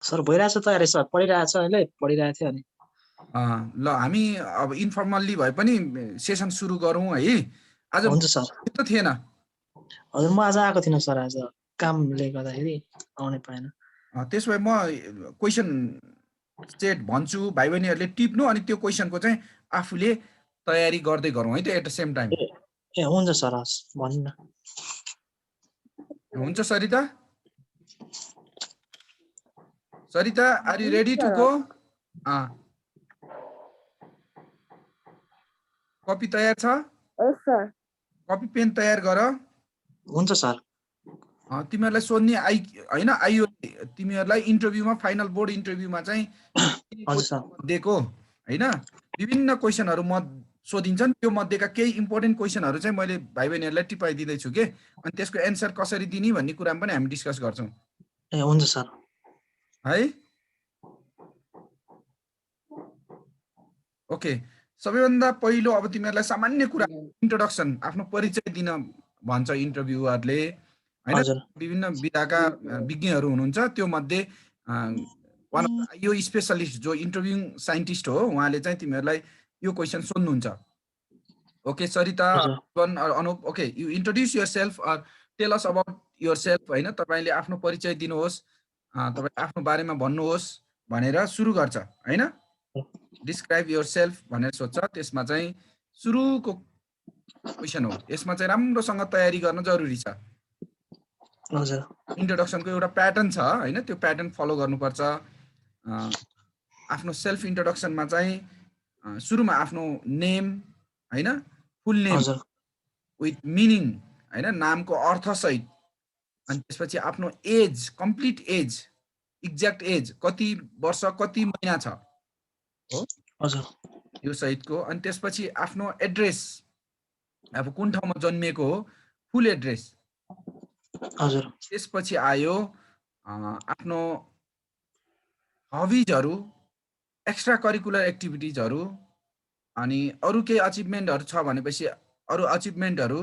Sir भइरहेछ तयारी sir, पढिरहेछ अहिले, पढिरहेको थियो अनि। ल हामी अब इन्फर्मल्ली भए पनि सेसन सुरु गरौँ है। आज हुन्छ सर। त थिएन? हजुर म आज आएको थिइनँ सर, आज कामले गर्दाखेरि आउनै पाएन। त्यसो भए म क्वेसन सेट भन्छु, भाइ बहिनीहरूले टिप्नु, अनि त्यो क्वेसनको चाहिँ आफूले तयारी गर्दै गरौँ है त एट द सेम टाइम। ए हुन्छ सर, हस् भन्नु न। हुन्छ Sarita? Sarita, are you ready to go? Copy तयार छ? कपी पेन तयार गर। हुन्छ सर। तिमीहरूलाई सोध्ने होइन आइयो, तिमीहरूलाई इन्टरभ्यूमा, फाइनल बोर्ड इन्टरभ्यूमा चाहिँ दिएको होइन, विभिन्न क्वेसनहरू म सोधिन्छन्, त्यो मध्येका केही इम्पोर्टेन्ट क्वेसनहरू चाहिँ मैले भाइ बहिनीहरूलाई टिपाइदिँदैछु के, अनि त्यसको एन्सर कसरी दिने भन्ने कुरामा पनि हामी डिस्कस गर्छौँ। ए हुन्छ सर। है ओके, सबैभन्दा पहिलो अब तिमीहरूलाई सामान्य कुरा, इन्ट्रोडक्सन, आफ्नो परिचय दिन भन्छ इन्टरभ्युअरले होइन। विभिन्न विधाका विज्ञहरू हुनुहुन्छ, त्यो मध्ये यो स्पेसलिस्ट जो इन्टरभ्युङ साइन्टिस्ट हो, उहाँले चाहिँ तिमीहरूलाई यो क्वेसन सोध्नुहुन्छ। Okay Sarita, Anup, okay you introduce yourself or tell us about yourself होइन, तपाईँले आफ्नो परिचय दिनुहोस्, तपाईँ आफ्नो बारेमा भन्नुहोस् भनेर सुरु गर्छ होइन। डिस्क्राइब योर सेल्फ भनेर सोध्छ, त्यसमा चाहिँ सुरुको क्वेसन हो, यसमा चाहिँ राम्रोसँग तयारी गर्न जरुरी छ। इन्ट्रोडक्सनको एउटा प्याटर्न छ होइन, त्यो प्याटर्न फलो गर्नुपर्छ। आफ्नो सेल्फ इन्ट्रोडक्सनमा चाहिँ सुरुमा आफ्नो नेम होइन, फुल नेम विथ मिनिङ होइन, नामको अर्थसहित, अनि त्यसपछि आफ्नो age, complete age, exact age, कति वर्ष कति महिना छ हो यो सहितको, अनि त्यसपछि आफ्नो एड्रेस, अब कुन ठाउँमा जन्मिएको हो, फुल एड्रेस। त्यसपछि आयो आफ्नो हबिजहरू, एक्स्ट्रा करिकुलर एक्टिभिटिजहरू, अनि अरू केही अचिभमेन्टहरू छ भनेपछि अरू अचिभमेन्टहरू,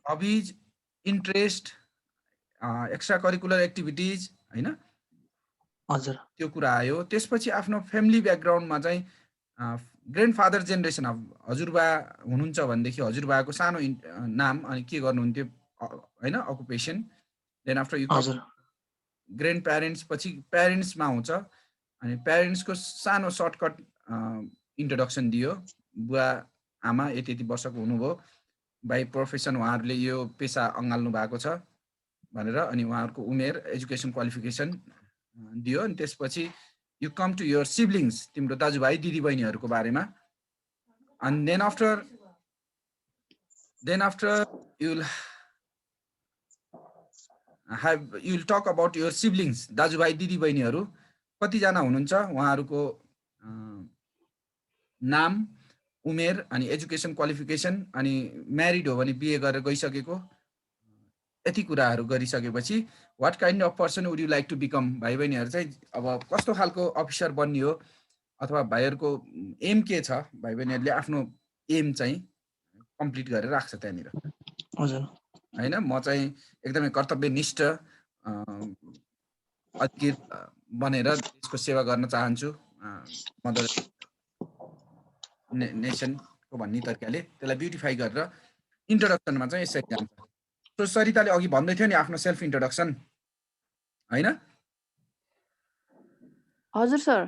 hobbies, interest, extra curricular activities होइन, त्यो कुरा आयो। त्यसपछि आफ्नो फ्यामिली ब्याकग्राउन्डमा चाहिँ ग्रान्डफादर जेनेरेसन, अब हजुरबा हुनुहुन्छ भनेदेखि हजुरबाको सानो नाम अनि के गर्नुहुन्थ्यो होइन, occupation. Then after you grandparents, पछि प्यारेन्ट्समा आउँछ, अनि प्यारेन्ट्सको सानो सर्टकट इन्ट्रोडक्सन दियो, बुवा आमा यति यति वर्षको हुनुभयो, बाई प्रोफेसन उहाँहरूले यो पेसा अँगाल्नु भएको छ भनेर, अनि उहाँहरूको उमेर, एजुकेसन क्वालिफिकेसन दियो। अनि त्यसपछि you come to your siblings, तिम्रो दाजुभाइ दिदीबहिनीहरूको बारेमा, and then after you'll talk about your siblings, दाजुभाइ दिदीबहिनीहरू कतिजना हुनुहुन्छ, उहाँहरूको नाम, उमेर, अनि एजुकेसन क्वालिफिकेसन, अनि म्यारिड हो भने बिहे गरेर गइसकेको, यति कुराहरू गरिसकेपछि what kind of person would you like to become, भाइ बहिनीहरू चाहिँ अब कस्तो खालको अफिसर बन्ने हो, अथवा भाइहरूको एम के छ, भाइ बहिनीहरूले आफ्नो एम चाहिँ कम्प्लिट गरेर राख्छ त्यहाँनिर होइन। म चाहिँ एकदमै कर्तव्यनिष्ठ अधिकृत बनेर देशको सेवा गर्न चाहन्छु, मदर नेसनको भन्ने तरिकाले त्यसलाई ब्युटिफाई गरेर इन्ट्रोडक्सनमा चाहिँ यसरी जान्छ। सो सरिताले अघि भन्दै थियो नि आफ्नो सेल्फ इन्ट्रोडक्सन होइन। हजुर सर।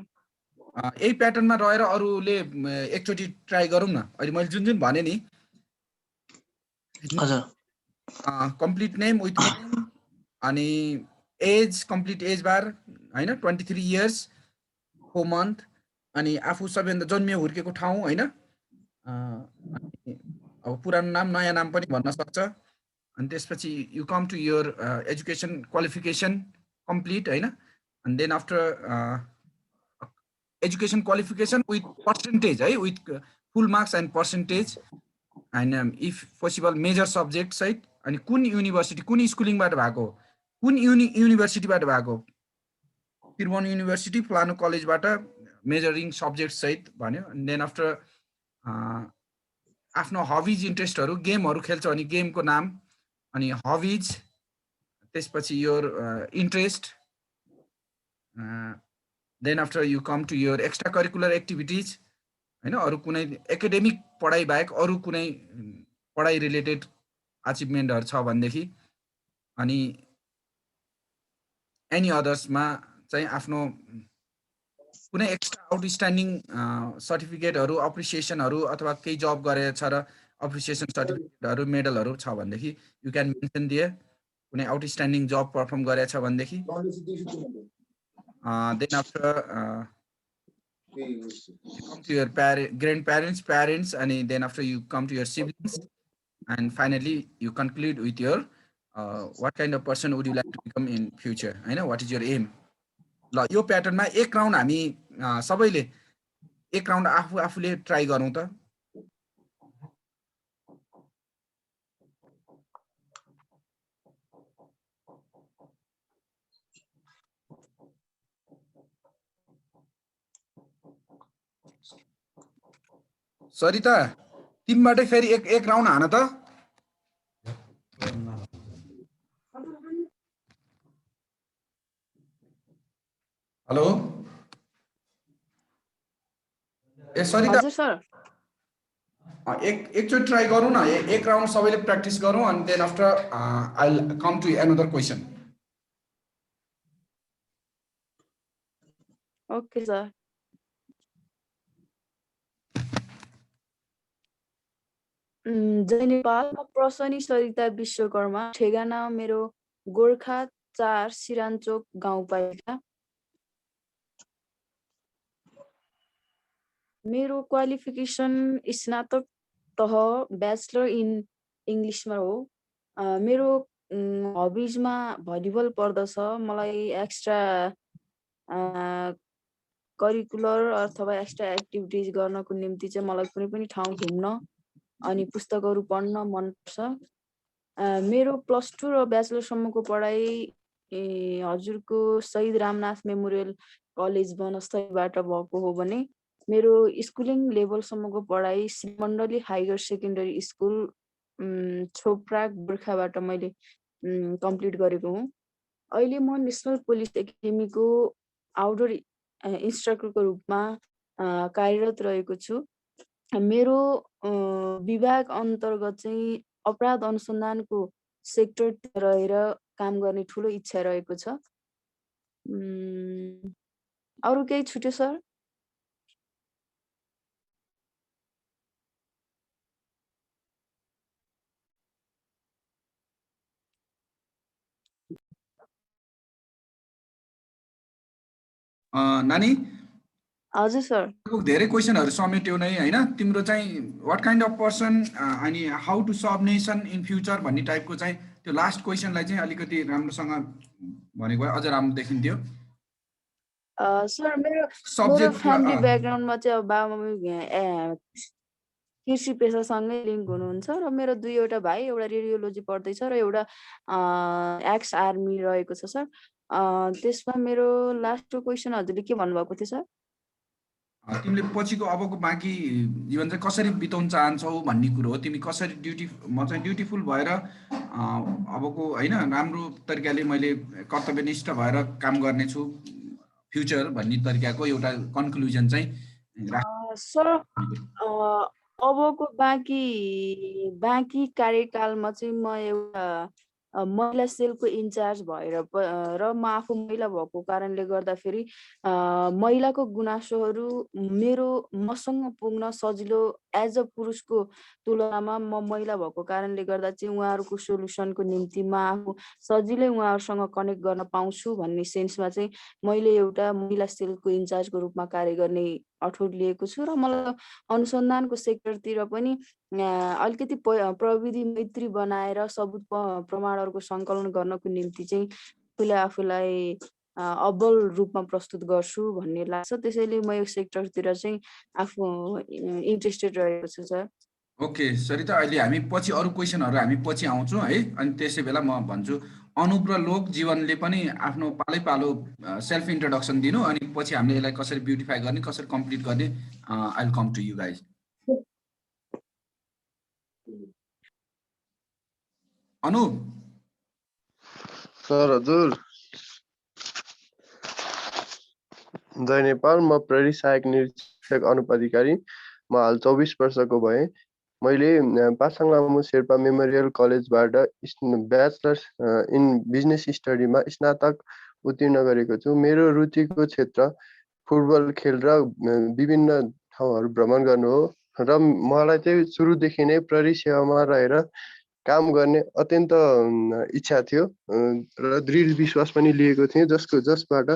यही प्याटर्नमा रहेर अरूले एकचोटि ट्राई गरौँ न। अहिले मैले जुन जुन भने नि, कम्प्लिट नेम विथ नेम, अनि एज, कम्प्लिट एज बार होइन, 23 इयर्स 4 मन्थ, अनि आफू सबैभन्दा जन्मियो हुर्केको ठाउँ होइन, अब पुरानो नाम नयाँ नाम पनि भन्न सक्छ। अनि त्यसपछि you come to your education qualification complete होइन, and then after education qualification with percentage है, with full marks and percentage, and if possible major subject सहित, अनि कुन युनिभर्सिटी, कुन स्कुलिङबाट भएको, कुन युनिभर्सिटीबाट भएको, त्रिभुवन युनिभर्सिटी फलानु कलेजबाट मेजरिङ सब्जेक्ट सहित भन्यो। देन आफ्टर आफ्नो हबिज, इन्ट्रेस्टहरू, गेमहरू खेल्छ भने गेमको नाम, अनि हबिज, त्यसपछि your interest, then after you come to your extra curricular activities हैन, अरू कुनै एकाडेमिक पढाइ बाहेक अरू कुनै पढाइ रिलेटेड अचिभमेन्टहरू छ भनेदेखि, अनि एनी अदर्समा चाहिँ आफ्नो कुनै एक्स्ट्रा आउटस्ट्यान्डिङ सर्टिफिकेटहरू, अप्रिसिएसनहरू अथवा केही जब गरेछ र अप्रिसिएसन सर्टिफिकेटहरू, मेडलहरू छ भनेदेखि यु क्यान मेन्सन दियर। कुनै आउटस्ट्यान्डिङ जब पर्फर्म गरेछ भनेदेखि, then after you come to your grandparents, parents, and then after you come to your siblings, and finally you conclude with your what kind of person would you like to become in future, I know what is your aim. ल यो प्याटर्नमा एक round हामी सबैले एक round आफूले try गरौँ त। सरिता तिमीबाटै फेरि एक राउन्ड हान त। हेलो ए सरिता, हजुर सर, एकचोटि ट्राई गरौँ न, एक राउन्ड सबैले प्र्याक्टिस गरौँ, अनि then after I will come to another question. Okay sir. जय नेपाल, म प्रसनी सरिता विश्वकर्मा, ठेगाना मेरो गोर्खा 4 सिरानचोक गाउँपालिका। मेरो क्वालिफिकेसन स्नातक तह ब्याचलर इन इङ्ग्लिसमा हो। मेरो हबिजमा भलिबल पर्दछ। मलाई एक्स्ट्रा करिकुलर अथवा एक्स्ट्रा एक्टिभिटिज गर्नको निम्ति चाहिँ मलाई कुनै पनि ठाउँ घुम्न अनि पुस्तकहरू पढ्न मनपर्छ। मेरो +2 र ब्याचलरसम्मको पढाइ हजुरको शहीद रामनाथ मेमोरियल कलेज बनस्थलीबाट भएको हो भने मेरो स्कुलिङ लेभलसम्मको पढाइ श्रीमण्डली हायर सेकेन्डरी स्कुल छोप्राक गोर्खाबाट मैले कम्प्लिट गरेको हुँ। अहिले म नेसनल पुलिस एकाडेमीको आउटडोर इन्स्ट्रक्टरको रूपमा कार्यरत रहेको छु। मेरो विभाग अन्तर्गत चाहिँ अपराध अनुसन्धानको सेक्टर रहेर काम गर्ने ठुलो इच्छा रहेको छ। अरू केही छुट्यो सर? नानी हजुर सर। धेरै क्वेसनहरू समेट्यौ नै हैन। तिम्रो चाहिँ व्हाट काइन्ड अफ पर्सन अनि how to serve nation in future भन्ने टाइपको चाहिँ त्यो लास्ट क्वेसनलाई चाहिँ अलिकति राम्रोसँग भनेको भए अझ राम्रो देखिन्थ्यो। सर मेरो सब्जेक्ट फ्यामिली ब्याकग्राउन्डमा चाहिँ अब बाबामम्मी कृषि पेसासँगै लिङ्क हुनुहुन्छ र मेरो 2वटा भाइ, एउटा रेडियोलोजी पढ्दैछ र एउटा एक्स आर्मी रहेको छ सर। त्यसमा मेरो लास्ट क्वेसन हजुरले के भन्नुभएको थियो सर? तिमीले पछिको अबको बाँकी जीवन चाहिँ कसरी बिताउन चाहन्छौ भन्ने कुरो हो। तिमी कसरी म चाहिँ ड्युटीफुल भएर अबको हैन राम्रो तरिकाले मैले कर्तव्यनिष्ठ भएर काम गर्नेछु फ्युचर भन्ने तरिकाको एउटा कन्क्लुजन चाहिँ सर अबको बाँकी कार्यकालमा चाहिँ म एउटा महिला सेलको इन्चार्ज भएर र म आफू महिला भएको कारणले गर्दाखेरि महिलाको गुनासोहरू मसँग पुग्न सजिलो एज अ पुरुषको तुलनामा म महिला भएको कारणले गर्दा चाहिँ उहाँहरूको सोल्युसनको निम्ति म आफू सजिलै उहाँहरूसँग कनेक्ट गर्न पाउँछु भन्ने सेन्समा चाहिँ मैले एउटा महिला सेलको इन्चार्जको रूपमा कार्य गर्ने अठोट लिएको छु र मलाई अनुसन्धानको सेक्टरतिर पनि अलिकति प्रविधि मैत्री बनाएर सबुत प्रमाणहरूको सङ्कलन गर्नको निम्ति चाहिँ आफूलाई अब्बल रूपमा प्रस्तुत गर्छु भन्ने लाग्छ। त्यसैले म यो सेक्टरतिर चाहिँ आफू इन्ट्रेस्टेड रहेको छु सर। ओके सरिता, अहिले हामी पछि अरू क्वेसनहरू हामी पछि आउँछौँ है। अनि त्यसै बेला म भन्छु अनुप र लोक जीवनले पनि आफ्नो पालै पालो सेल्फ इन्ट्रोडक्सन दिनु, अनि पछि हामीले यसलाई कसरी ब्युटिफाई गर्ने, कसरी कम्प्लिट गर्ने, I will come to you guys. Anup sir हजुर। जय नेपाल। म प्रहरी सहायक निरीक्षक अनुपधिकारी। म हाल 24 वर्षको भएँ। मैले पासाङ लामो शेर्पा मेमोरियल कलेजबाट ब्याचलर्स इन बिजनेस स्टडीमा स्नातक उत्तीर्ण गरेको छु। मेरो रुचिको क्षेत्र फुटबल खेल र विभिन्न ठाउँहरू भ्रमण गर्नु हो र मलाई चाहिँ सुरुदेखि नै प्रहरी सेवामा रहेर काम गर्ने अत्यन्त इच्छा थियो र दृढ विश्वास पनि लिएको थिएँ, जसबाट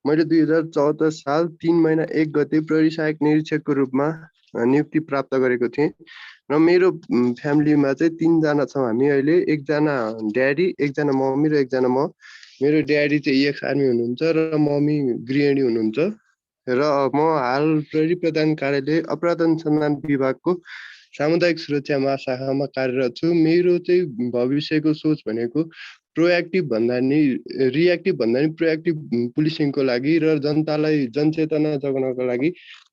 मैले 2074 साल 3 महिना 1 गते प्रहरी सहायक निरीक्षकको रूपमा नियुक्ति प्राप्त गरेको थिएँ र मेरो फ्यामिलीमा चाहिँ 3 जना छौँ हामी अहिले। एकजना ड्याडी, एकजना मम्मी र एकजना म। मेरो ड्याडी चाहिँ एक्स आर्मी हुनुहुन्छ र मम्मी गृहिणी हुनुहुन्छ र म हाल प्रहरी प्रधान कार्यालय अपराध अनुसन्धान विभागको सामुदायिक सुरक्षा महाशाखामा कार्यरत छु। मेरो चाहिँ भविष्यको सोच भनेको प्रोएक्टिभ भन्दा नि रिएक्टिभ भन्दा नि प्रोएक्टिभ पुलिसिङको लागि र जनतालाई जनचेतना जगाउनको लागि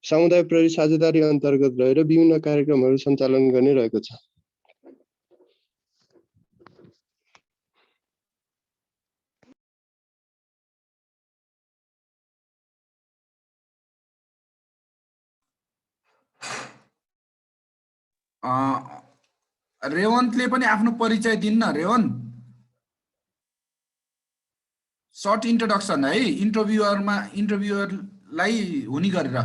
समुदाय प्रहरी साझेदारी अन्तर्गत रहेर विभिन्न कार्यक्रमहरू सञ्चालन गर्ने रहेको छ। रेवन्तले पनि आफ्नो परिचय दिन्न। रेवन्त, सर्ट इन्ट्रोडक्सन है इन्टरभ्युअरलाई हुने गरेर।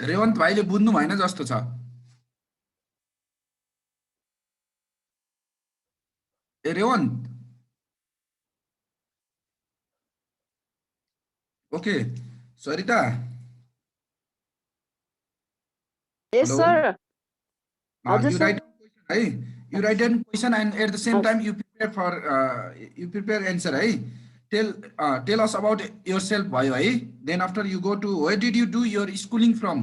रेवन्त भाइले बुझ्नु भएन जस्तो छ। ए Revant, okay. Sarita, Yes, sir. you write है, you write down question and at the same time you prepare answer है। tell us about yourself भयो है। then after you go to where did you do your schooling from,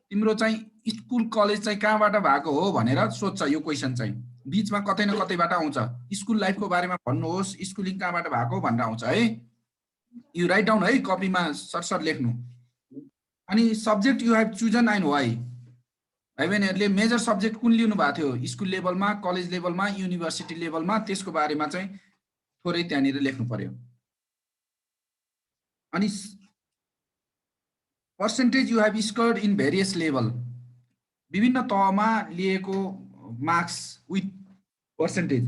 तिम्रो चाहिँ school college चाहिँ कहाँबाट भएको हो भनेर सोध्छ। यो क्वेशन चाहिँ बीचमा कतै न कतैबाट आउँछ। स्कुल लाइफको बारेमा भन्नुहोस्, स्कुलिङ कहाँबाट भएको भनेर आउँछ है। यु राइट डाउन है, कपीमा सरसर लेख्नु। अनि subject you have chosen and why. भाइ बहिनीहरूले मेजर सब्जेक्ट कुन लिनु भएको थियो स्कुल लेभलमा, कलेज लेभलमा, युनिभर्सिटी लेभलमा, त्यसको बारेमा चाहिँ थोरै त्यहाँनिर लेख्नु पर्यो। अनि percentage you have scored in various level, विभिन्न तहमा लिएको मार्क्स विथ पर्सेन्टेज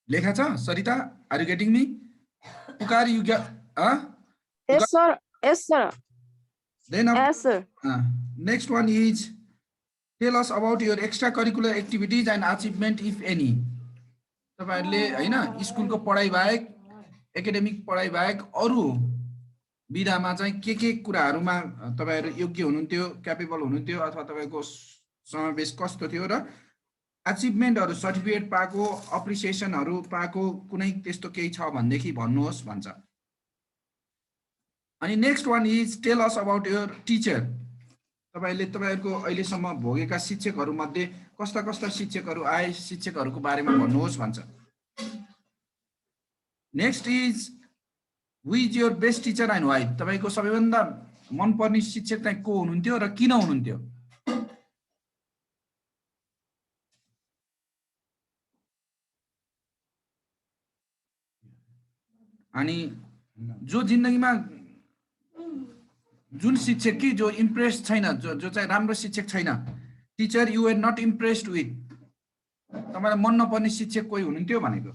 लेखा छ। Sarita, are you getting me? Pukar, you get? Yes, sir. Yes, sir. Then yes, sir. Next one is tell us about your extracurricular activities and achievement if any. तपाईहरुले हैन स्कुलको पढाइ बाहेक, एकाडेमिक पढाइ बाहेक अरु विधामा चाहिँ के कुराहरुमा तपाईहरु योग्य हुनुहुन्थ्यो, क्यापेबल हुनुहुन्थ्यो अथवा तपाईको समावेश कस्तो थियो र अचिभमेन्टहरु, सर्टिफिकेट पाएको, अप्रिसिएसनहरु पाएको कुनै त्यस्तो केही छ भनेदेखि भन्नुहोस् भन्छ। अनि next one is tail us about your teacher. तपाईहरुको अहिलेसम्म भोगेका शिक्षकहरु मध्ये कस्ता कस्ता शिक्षकहरु आए, शिक्षकहरुको बारेमा भन्नुहोस् भन्छ। Next is who is your best teacher and why. तपाईको सबैभन्दा मनपर्ने शिक्षक चाहिँ को हुनुहुन्थ्यो र किन हुनुहुन्थ्यो? अनि जो जिन्दगीमा जुन शिक्षक कि जो इम्प्रेस छैन, जो चाहिँ राम्रो शिक्षक छैन, teacher you are not impressed with, तपाईलाई मन नपर्ने शिक्षक कोही हुनुहुन्थ्यो भनेको।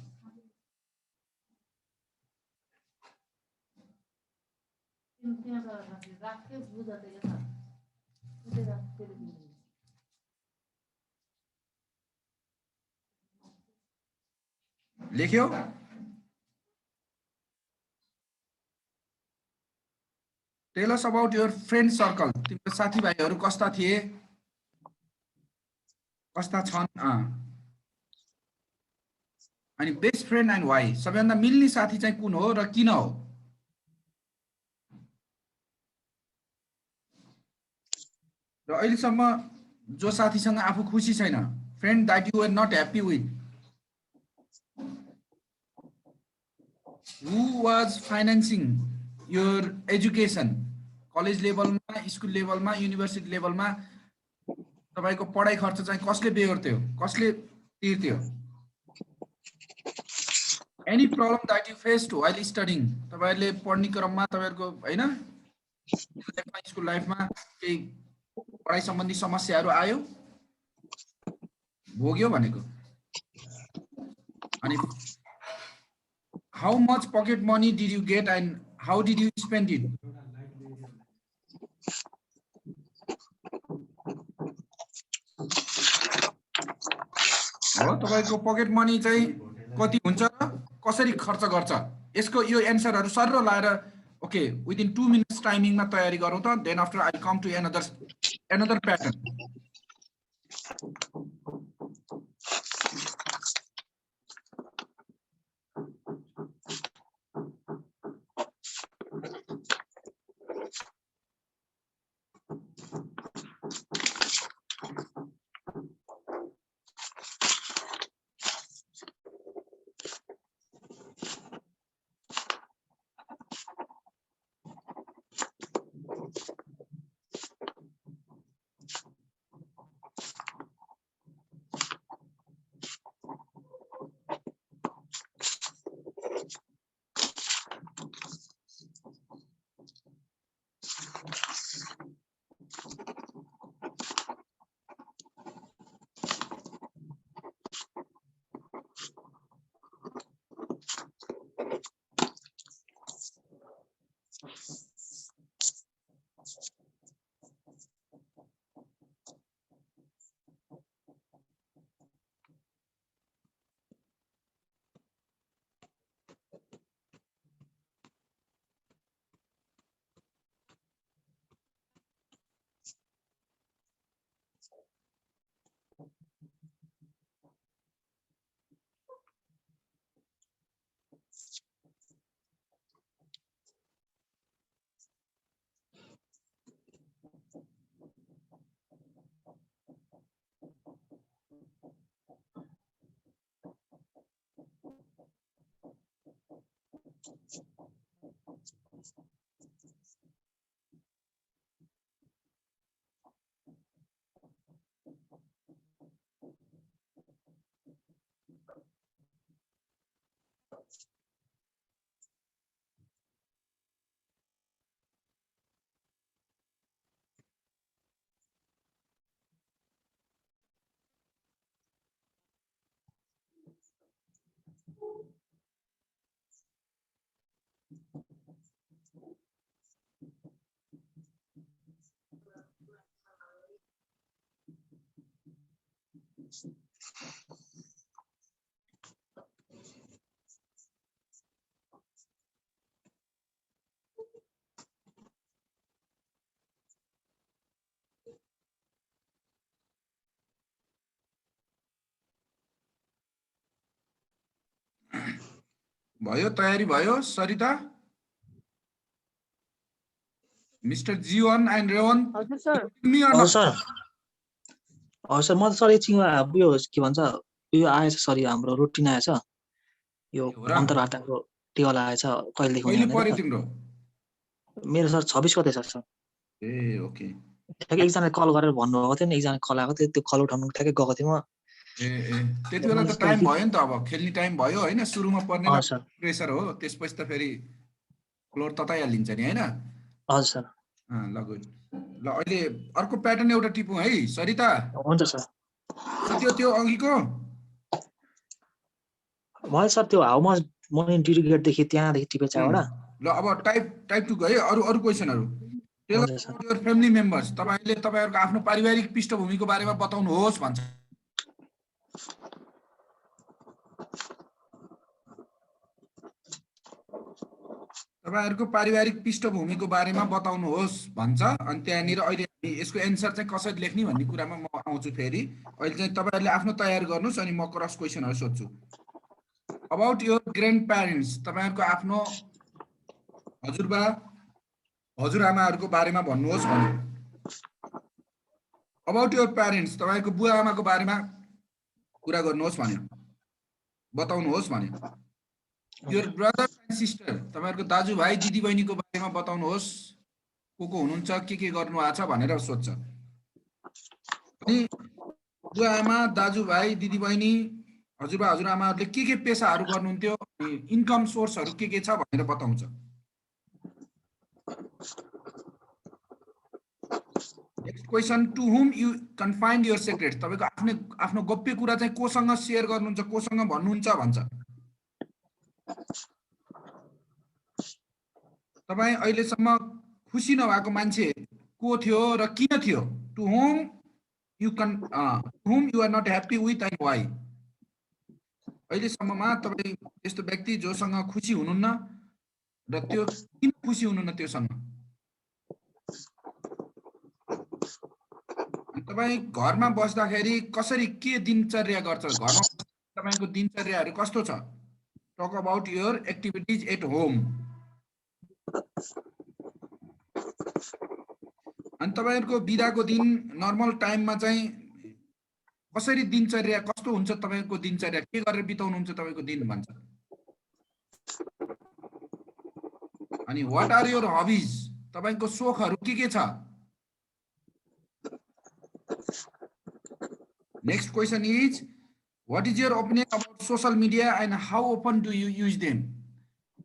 लेख्यो? Tell us about your friend circle. तिम्रो साथीभाइहरु कस्ता थिए, कस्ता छन्? अनि बेस्ट फ्रेन्ड एन्ड वाइ, सबैभन्दा मिल्ने साथी चाहिँ कुन हो र किन हो? र अहिलेसम्म जो साथीसँग आफू खुसी छैन, friend that you are not happy with, who was financing your education, college लेभलमा, स्कुल लेभलमा, युनिभर्सिटी लेभलमा तपाईको पढाइ खर्च चाहिँ कसले बेहोर्थ्यो, कसले तिर्थ्यो? Any problem that you faced while studying, तपाईहरुले पढ्ने क्रममा तपाईहरुको हैन स्कुल लाइफमा केही पढाइ सम्बन्धी समस्याहरू आयो, भोग्यो भनेको। अनि how much pocket money did you get and how did you spend it? हो तपाईको पकेट मनी चाहिँ कति हुन्छ र कसरी खर्च गर्छ, यसको यो एन्सरहरु सर्र लाएर ओके विदिन 2 मिनेट्स टाइमिङमा तयारी गरौँ त, then after I come to another pattern. भयो, तयारी भयो सरिता? Mister Jiwan and Rewan? हजुर सर। हजुर सर। हजुर सर, म त सर एकछिनमा यो के भन्छ यो आएछ सर, यो हाम्रो रुटिन आएछ, यो अन्तर्वार्ताको टेबल आएछ, कहिलेदेखि कहिले पर्यो तिम्रो? मेरो सर 26 गते सर। ए ओके। ठ्याक्कै एकजनाले कल गरेर भन्नुभएको थियो नि, एकजना कल आएको थियो, त्यो कल उठाउनु ठ्याक्कै गएको थिएँ म। त्यति बेला त टाइम भयो नि त, अब खेल्ने टाइम भयो हैन, सुरुमा पर्ने प्रेसर हो, त्यसपछि त फेरि फ्लोर तताइहालिन्छ नि हैन? हजुर सर। ल गुड। ल अहिले अर्को प्याटर्न एउटा टिपौँ है सरिता? हुन्छ सर। त्यो अघिको मैले सर त्यो how much money did you get देखि त्यहाँदेखि टिपेछ एउटा। ल अब टाइप टु है अरु क्वेशनहरु। Tell us your family members, तपाईहरुको आफ्नो पारिवारिक पृष्ठभूमिको बारेमा बताउनुहोस् भन्छ। तपाईहरुको पारिवारिक पृष्ठभूमिको बारेमा बताउनुहोस् भन्छ। अनि त्यहाँनिर अहिले यसको एन्सर चाहिँ कसरी लेख्ने भन्ने कुरामा म आउँछु फेरि। अहिले चाहिँ तपाईहरुले आफ्नो तयार गर्नुस् अनि म क्रस क्वेशनहरु सोध्छु। अबाउट योर ग्रान्ड प्यारेन्ट्स, तपाईहरुको आफ्नो हजुरबा हजुरआमाहरुको बारेमा भन्नुहोस् भन्नु। अबाउट योर प्यारेन्ट्स, तपाईको बुवा आमाको बारेमा कुरा गर्नुहोस् भन्यो, बताउनुहोस् भन्यो। योर ब्रदर एन्ड सिस्टर, तपाईहरुको दाजुभाइ दिदीबहिनीको बारेमा बताउनुहोस्, को हुनुहुन्छ, के गर्नु भएको छ भनेर सोध्छ। अनि बुवा आमा दाजुभाइ दिदीबहिनी हजुरबा हजुरआमाहरूले के पेसाहरू गर्नुहुन्थ्यो, इन्कम सोर्सहरू के छ भनेर बताउँछ। Next question, to whom you confined your secrets, तपाईको आफ्नो गोप्य कुरा चाहिँ कोसँग शेयर गर्नुहुन्छ, कोसँग भन्नुहुन्छ भन्छ। तपाई अहिलेसम्म खुसी नभएको मान्छे को थियो र किन थियो? To whom you are not happy with and why. अहिलेसम्ममा तपाई यस्तो व्यक्ति जोसँग खुसी हुनुहुन्न र त्यो किन खुसी हुनुहुन्न त्योसँग। तपाई घरमा बस्दाखेरि कसरी के दिनचर्या गर्छ, घरमा तपाईको दिनचर्याहरू कस्तो छ? Talk about your activities at home. अनि तपाईहरुको बिदाको दिन नर्मल टाइममा चाहिँ कसरी दिनचर्या कस्तो हुन्छ, तपाईको दिनचर्या के गरेर बिताउनुहुन्छ तपाईको दिन भन्छ। अनि व्हाट आर योर हबीज, तपाईको सोखहरू के छ। Next question is what is your opinion about social media and how open do you use them.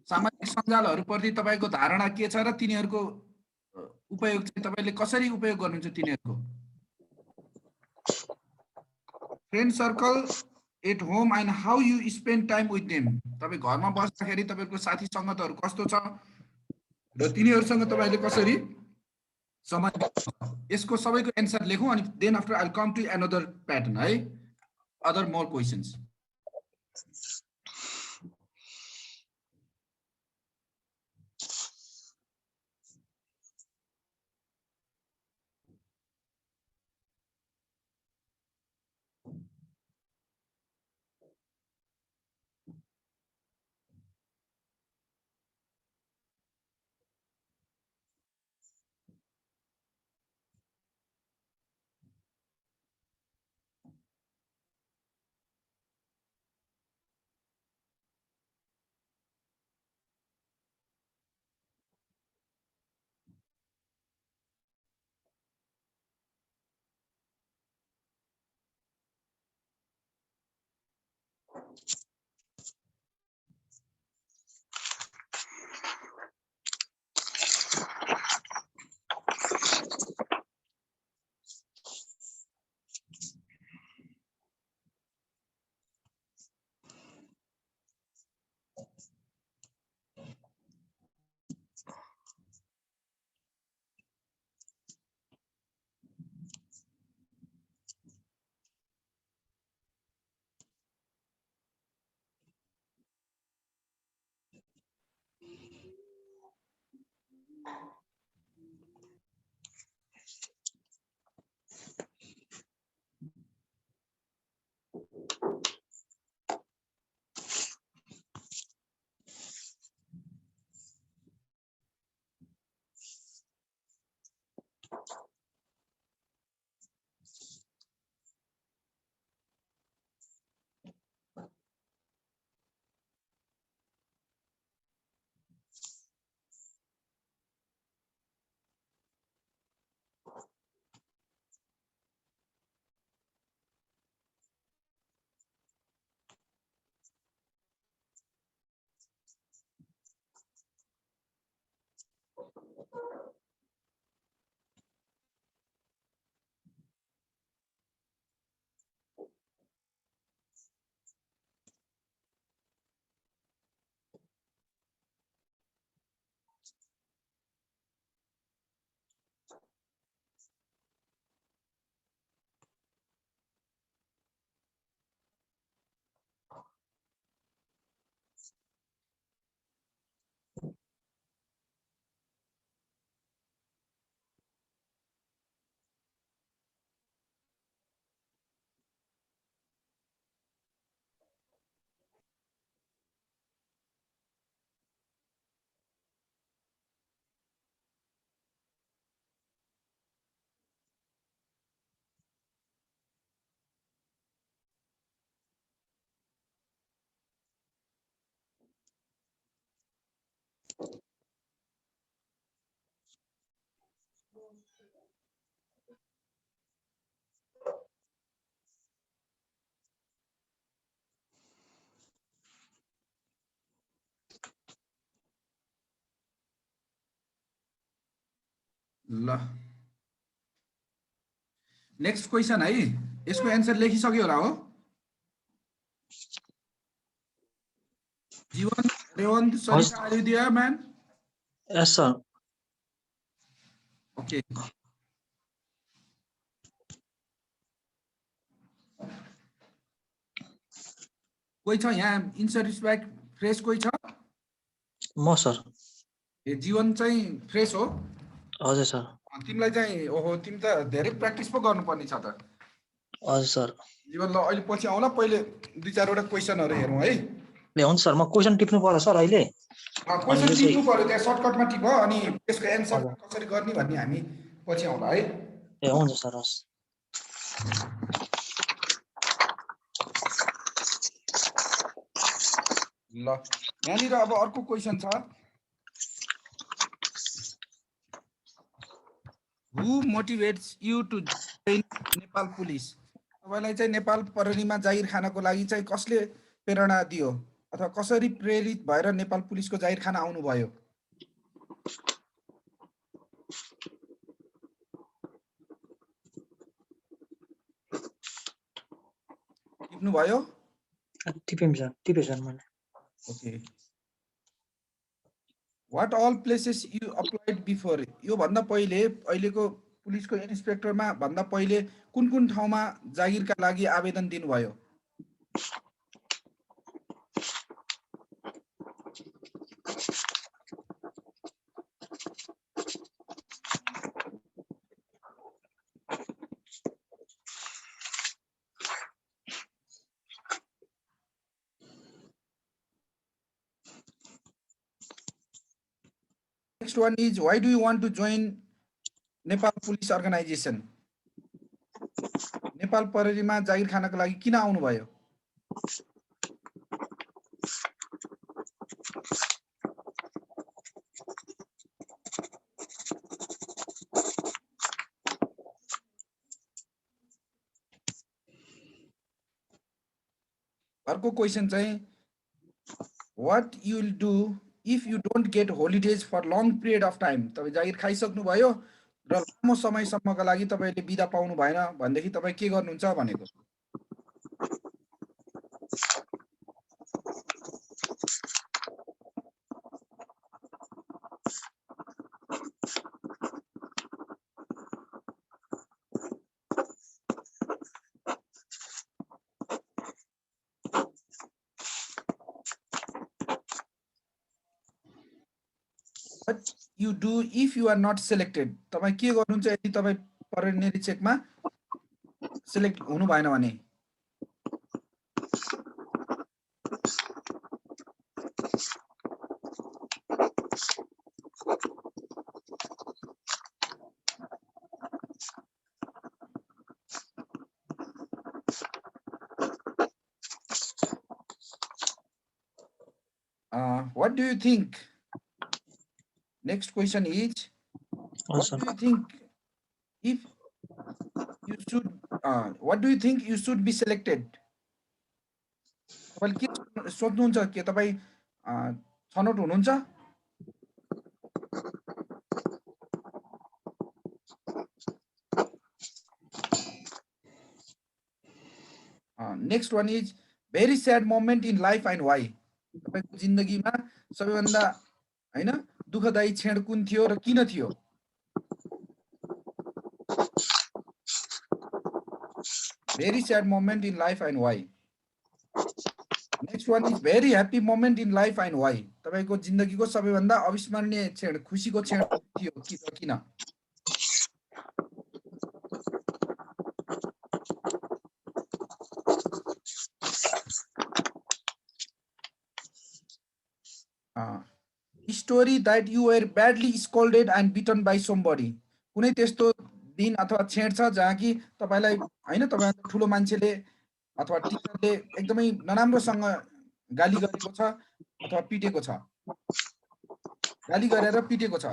सामाजिक सञ्जालहरुप्रति तपाईको धारणा के छ र तिनीहरुको उपयोग चाहिँ तपाईले कसरी उपयोग गर्नुहुन्छ तिनीहरुको। Friend circle at home and how you spend time with them, तपाई घरमा बस्दाखेरि तपाईको साथी संगतहरु कस्तो छ र तिनीहरुसँग तपाईले कसरी समय बिताउनुहुन्छ। यसको सबैको एन्सर लेखौं अनि then after I will come to another pattern है, अदर मोर क्वेशन्स। ल नेक्स्ट क्वेसन है, यसको एन्सर लेखिसक्यो होला हो? Jeevan, Revant, Sarita, are you there man? Yes sir. Okay, कोही छ यहाँ इन्सरिस्पेक्ट फ्रेस कोही छ? म सर। ए जीवन चाहिँ फ्रेस हो? हजुर सर। तिमीलाई चाहिँ ओहो तिमी त धेरै प्र्याक्टिस पो गर्नुपर्ने छ त। हजुर सर। जीवन ल अहिले पछि आउँला, पहिले 2-4 वटा क्वेसनहरू हेरौँ है। ए हुन्छ सर, म क्वेसन टिप्नु पर्यो सर अहिले? क्वेसन टिप्नु पर्यो, त्यहाँ सर्टकटमा टिप, अनि त्यसको एन्सर कसरी गर्ने भन्ने हामी पछि आउँला है। ए हुन्छ सर, हस्। ल यहाँनिर अब अर्को क्वेसन छ, who motivates you to join Nepal police? तपाईलाई चाहिँ नेपाल प्रहरीमा जागिर खानको लागि चाहिँ कसले प्रेरणा दियो अथवा कसरी प्रेरित भएर नेपाल पुलिसको जागिर खान आउनुभयो? टिप्नु भयो? टिपे सर मैले। Okay, what all places you applied before? यो भन्दा पहिले, अहिलेको पुलिसको इन्सपेक्टरमा भन्दा पहिले कुन कुन ठाउँमा जागिरका लागि आवेदन दिनुभयो? Next one is, why do you want to join Nepal Police Organization? Nepal प्रहरीमा जागिर खानको लागि किन आउनुभयो? अर्को क्वेसन चाहिँ, what you will do if you don't get holidays for long period of time? तपाईँ जागिर खाइसक्नु भयो र लामो समयसम्मका लागि तपाईले बिदा पाउनु भएन भनेदेखि तपाईँ के गर्नुहुन्छ भनेको? What you do if you are not selected? तपाईँ के गर्नुहुन्छ यदि तपाईँ प्रहरी निरीक्षकमा सेलेक्ट हुनु भएन भने? What do you think? Next question is, what do you think if you should? What do you think you should be selected? तपाईले के सोच्नुहुन्छ, के तपाईँ छनौट हुनुहुन्छ? Next one is, very sad moment in life and why? तपाईको जिन्दगीमा सबैभन्दा हैन दुःखदायी क्षण कुन थियो र किन थियो? Very sad moment in life and why? Next one is, very happy moment in life and why? तपाईको जिन्दगीको सबैभन्दा अविस्मरणीय क्षण, खुसीको क्षण थियो किन? Story that you were badly scolded and beaten by somebody. कुनै त्यस्तो दिन अथवा क्षण छ जहाँ कि तपाईलाई हैन तपाईभन्दा ठुलो मान्छेले अथवा टिचरले एकदमै नराम्रोसँग गाली गरेको छ अथवा पिटेको छ? गाली गरेर पिटेको छ?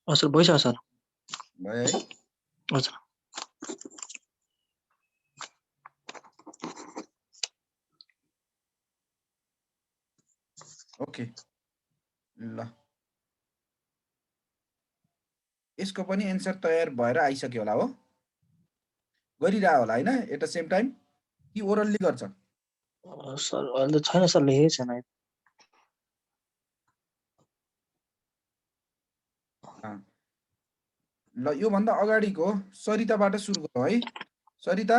सर भइसक्यो सर। भयो है? हजुर। ओके ल यसको पनि एन्सर तयार भएर आइसक्यो होला हो, गरिरह होला हैन एट द सेम टाइम कि ओरल्ली गर्छ? सर अहिले त छैन सर, लेखेकै छैन। ल योभन्दा अगाडिको सरिताबाट सुरु गरौँ है। सरिता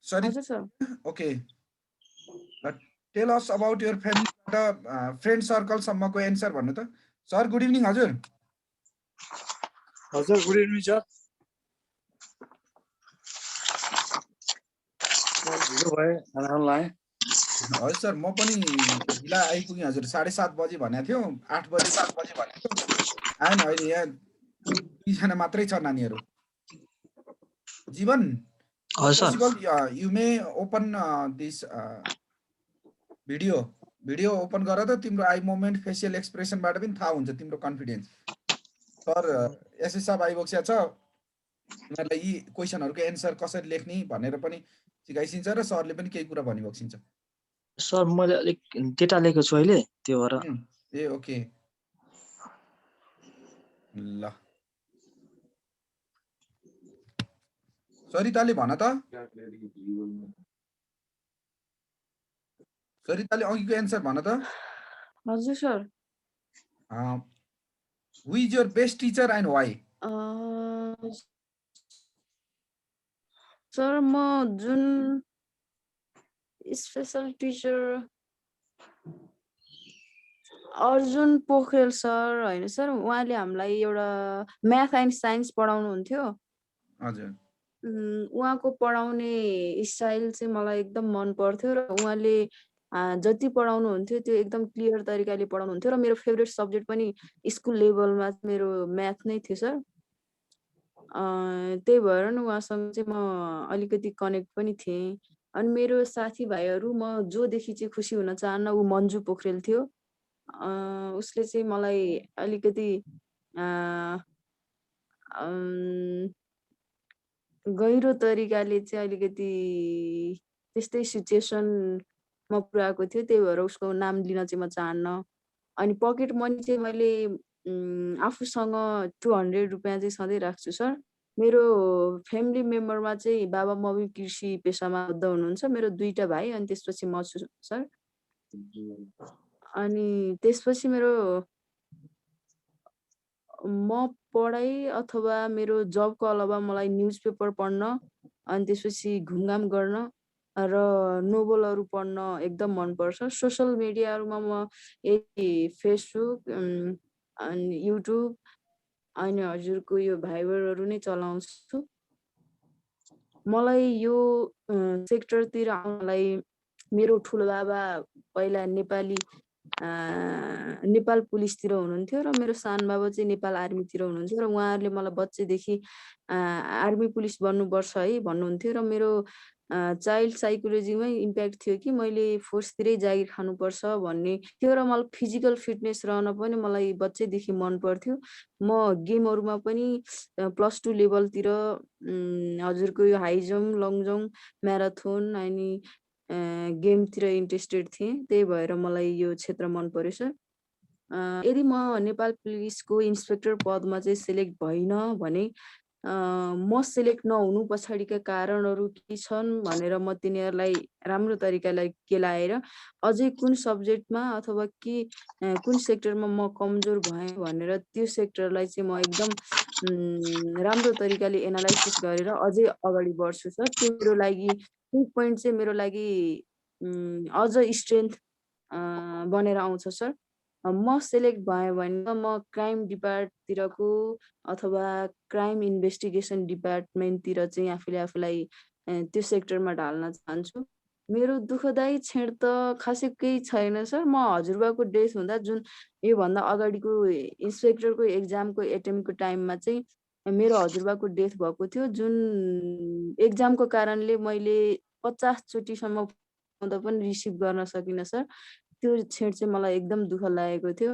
हजुर sir. Okay tell us about your फ्यामिलीबाट फ्रेन्ड सर्कलसम्मको एन्सर भन्नु त। Sir good evening. हजुर हजुर गुड इभिनिङ सर। ढिलो भयो खाना खान लाएँ। हजुर सर म पनि ढिला आइपुगेँ हजुर, 7:30 बजे भनेको थियो, 8 बजे 7 बजे भनेको आएन। अहिले यहाँ 2जना मात्रै छ नानीहरू। जीवन possible you may open this video open गर त, तिम्रो आई मोमेन्ट फेसियल एक्सप्रेसनबाट पनि थाहा हुन्छ तिम्रो कन्फिडेन्स। सर एसएस साहब आइबक्सिया छ, तिमीहरूलाई यी क्वेसनहरूको एन्सर कसरी लेख्ने भनेर पनि सिकाइसिन्छ र सरले पनि केही कुरा भनिबक्सिन्छ। सर मैले अलिक डेटा लेखेको छु अहिले, त्यो भएर। ए ओके ल सरिताले भन त। सरिताले अघिको एन्सर भन त। हजुर sir. Who is your best teacher and why? Sir म जुन special teacher Arjun Pokharel sir होइन सर, उहाँले हामीलाई एउटा म्याथ एन्ड साइन्स पढाउनुहुन्थ्यो। हजुर उहाँको पढाउने स्टाइल चाहिँ मलाई एकदम मन पर्थ्यो र उहाँले जति पढाउनुहुन्थ्यो त्यो एकदम क्लियर तरिकाले पढाउनुहुन्थ्यो र मेरो फेभरेट सब्जेक्ट पनि स्कुल लेभलमा मेरो म्याथ नै थियो सर। त्यही भएर नि उहाँसँग चाहिँ म अलिकति कनेक्ट पनि थिएँ। अनि मेरो साथीभाइहरू म जोदेखि चाहिँ खुसी हुन चाहन्न, ऊ मन्जु पोखरेल थियो। उसले चाहिँ मलाई अलिकति गहिरो तरिकाले चाहिँ अलिकति त्यस्तै सिचुएसनमा पुऱ्याएको थियो, त्यही भएर उसको नाम लिन चाहिँ म चाहन्न। अनि पकेट मनी चाहिँ मैले आफूसँग 200 रुपियाँ चाहिँ सधैँ राख्छु सर। मेरो फ्यामिली मेम्बरमा चाहिँ बाबा मम्मी कृषि पेसामा बद्ध हुनुहुन्छ, मेरो 2टा भाइ अनि त्यसपछि म छु सर। अनि त्यसपछि म पढाइ अथवा मेरो जबको अलावा मलाई न्युज पेपर पढ्न अनि त्यसपछि घुमघाम गर्न र नोभलहरू पढ्न एकदम मनपर्छ। सोसल मिडियाहरूमा म यही फेसबुक अनि युट्युब अनि हजुरको यो भाइबरहरू नै चलाउँछु। मलाई यो सेक्टरतिर आउनलाई मेरो ठुलो बाबा पहिला नेपाल पुलिसतिर हुनुहुन्थ्यो र मेरो सानो बाबा चाहिँ नेपाल आर्मीतिर हुनुहुन्थ्यो र उहाँहरूले मलाई बच्चैदेखि आर्मी पुलिस बन्नुपर्छ है भन्नुहुन्थ्यो र मेरो चाइल्ड साइकोलोजीमै इम्प्याक्ट थियो कि मैले फोर्सतिरै जागिर खानुपर्छ भन्ने थियो र मलाई फिजिकल फिटनेस रहन पनि मलाई बच्चैदेखि मन पर्थ्यो। म गेमहरूमा पनि +2 लेभलतिर हजुरको यो high jump, long jump, marathon अनि गेमतिर इन्ट्रेस्टेड थिएँ, त्यही भएर मलाई यो क्षेत्र मन पर्यो सर। यदि म नेपाल पुलिसको इन्सपेक्टर पदमा चाहिँ सेलेक्ट भइनँ भने म सेलेक्ट नहुनु पछाडिका कारणहरू के छन् भनेर म तिनीहरूलाई राम्रो तरिकाले केलाएर अझै कुन सब्जेक्टमा अथवा कुन सेक्टरमा म कमजोर भएँ भनेर त्यो सेक्टरलाई चाहिँ म एकदम राम्रो तरिकाले एनालाइसिस गरेर अझै अगाडि बढ्छु सर। त्यो मेरो लागि त्यो पोइन्ट चाहिँ मेरो लागि अझ स्ट्रेन्थ बनेर आउँछ सर। म सेलेक्ट भएँ भने म क्राइम डिपार्टतिरको अथवा क्राइम इन्भेस्टिगेसन डिपार्टमेन्टतिर चाहिँ आफूलाई त्यो सेक्टरमा ढाल्न चाहन्छु। मेरो दुःखदायी क्षण त खासै केही छैन सर। म हजुरबाको डेथ हुँदा जुन योभन्दा अगाडिको इन्सपेक्टरको एक्जामको एटेम्पको टाइममा चाहिँ मेरो हजुरबाको डेथ भएको थियो, जुन एक्जामको कारणले मैले 50 चोटिसम्म पनि रिसिभ गर्न सकिनँ सर। त्यो क्षण चाहिँ मलाई एकदम दुःख लागेको थियो।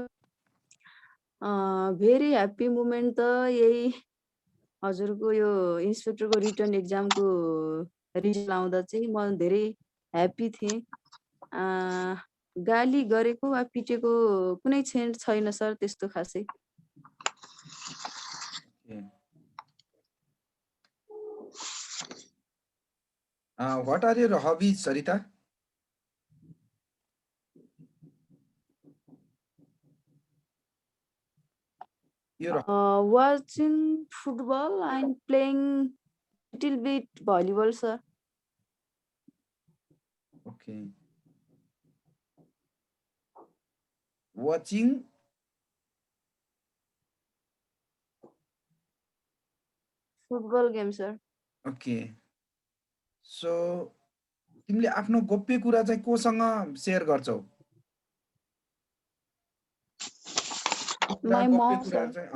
भेरी ह्याप्पी मोमेन्ट त यही हजुरको यो इन्सपेक्टरको रिटर्न एक्जामको रिजल्ट आउँदा चाहिँ म धेरै ह्याप्पी थिएँ। गाली गरेको वा पिटेको कुनै क्षण छैन सर त्यस्तो खासै। What are your hobbies, Sarita? Watching football and playing little bit volleyball, sir. Okay. Watching Football game, sir. Okay. So तिमीले आफ्नो गोप्य कुरा चाहिँ कोसँग शेयर गर्छौ? My गोप्य mom, कुरा sir. चाहिँ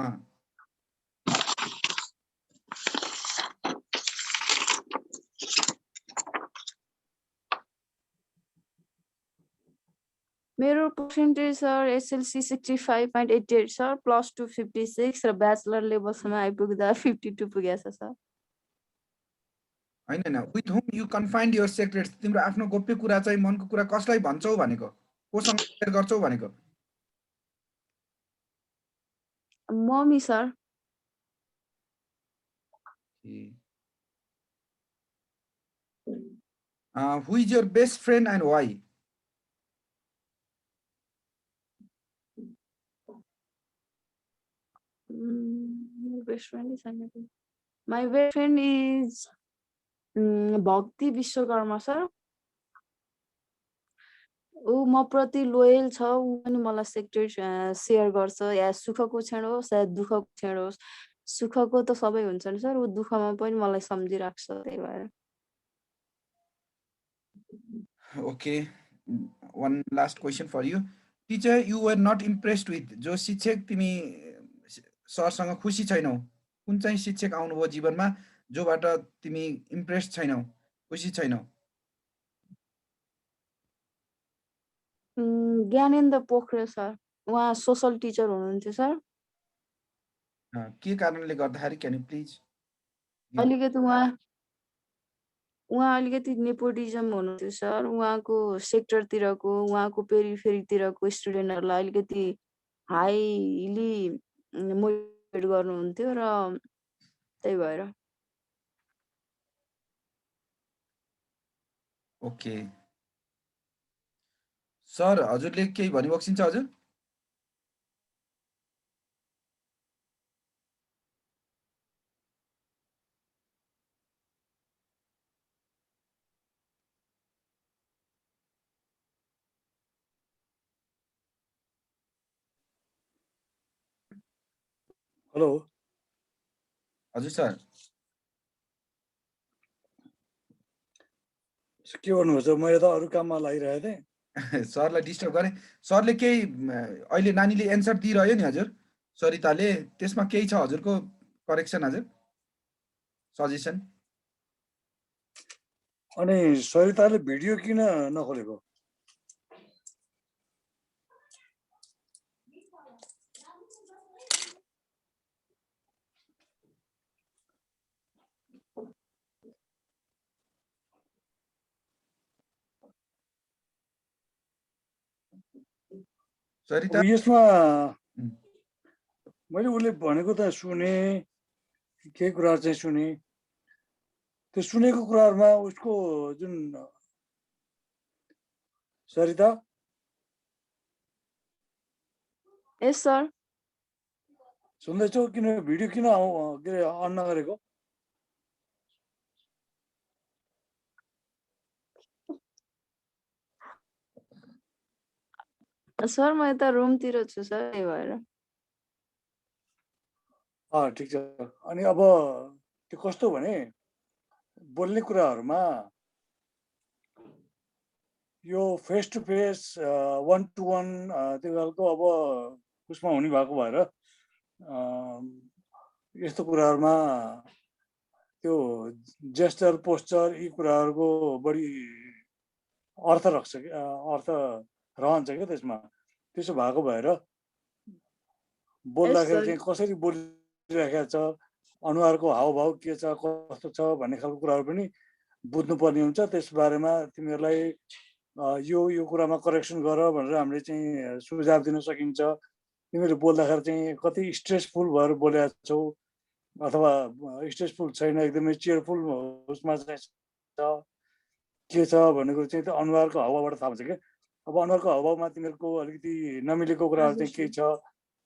मेरो percentage sir SLC 65.88 sir, plus 2 56 र ब्याचलर लेभलसम्म आइपुग्दा 52 पुगेछ सर। हैन with whom you confined your secrets? तिम्रो आफ्नो गोप्य कुरा चाहिँ मनको कुरा कसलाई भन्छौ भनेको? कोसँग शेयर गर्छौ भनेको? Mummy sir. Who is your best friend and why? My best friend is My best friend is भक्ति विश्वकर्मा सर। ऊ म प्रति लोयल छ, ऊ पनि मलाई सेक्रेट सेयर गर्छ, या सुखको क्षण होस् या दुःखको क्षण होस्। सुखको त सबै हुन्छ नि सर, ऊ दुःखमा पनि मलाई सम्झिराख्छ, त्यही भएर। Okay, one last question for you. Teacher, you were not impressed with. जो शिक्षक तिमी सरसँग खुसी छैनौ, कुन चाहिँ शिक्षक आउनुभयो जीवनमा जोबाट तिमी इम्प्रेस छैनौ, खुसी छैनौ? ज्ञानेन्द्र पोखरेल सर, उहाँ सोसल टिचर हुनुहुन्थ्यो सर। के कारणले गर्दाखेरि क्यान यु प्लिज? अलिकति उहाँ अलिकति नेपोटिजम हुनुहुन्थ्यो सर। उहाँको सेक्टरतिरको, उहाँको पेरिफेरीतिरको स्टुडेन्टहरूलाई अलिकति हाइली मोटिभेट गर्नुहुन्थ्यो र त्यही भएर। ओके सर, हजुरले केही भनिबक्सिन्छ हजुर? हेलो हजुर सर। के भन्नुहुन्छ? मैले त अरू काममा लागिरहेको थिएँ। सरलाई डिस्टर्ब गरेँ। सरले केही अहिले नानीले एन्सर दिइरह्यो नि हजुर, सरिताले, त्यसमा केही छ हजुरको करेक्सन हजुर, सजेसन? अनि सरिताले भिडियो किन नखोलेको? सरिता यसमा मैले उसले भनेको त सुने, केही कुरा चाहिँ सुने। त्यो सुनेको कुराहरुमा उसको जुन सरिता यस सर। सुन्दैछौ? किन भिडियो किन अन नगरेको? सर म यता रुमतिर छु सर, त्यही भएर। ठिक छ। अनि अब त्यो कस्तो भने बोल्ने कुराहरुमा यो face to face, one to one त्यो खालको अब उसमा हुने भएको भएर यस्तो कुराहरुमा त्यो जेस्चर, पोस्चर यी कुराहरुको बढी अर्थ राख्छ कि अर्थ रहन्छ क्या त्यसमा। त्यसो भएको भएर बोल्दाखेरि चाहिँ कसरी बोलिरहेको छ, अनुहारको हावभाव के छ, कस्तो छ भन्ने खालको कुराहरू पनि बुझ्नुपर्ने हुन्छ। त्यस बारेमा तिमीहरूलाई यो कुरामा करेक्सन गर भनेर हामीले चाहिँ सुझाव दिन सकिन्छ। तिमीहरूले बोल्दाखेरि चाहिँ कति स्ट्रेसफुल भएर बोलेका छौ अथवा स्ट्रेसफुल छैन, एकदमै चियरफुल उसमा चाहिँ के छ भन्ने कुरो चाहिँ त्यो अनुहारको हावभावबाट थाहा हुन्छ क्या। अब अनुहारको हावभावमा तिमीहरूको अलिकति नमिलेको कुराहरू चाहिँ के छ,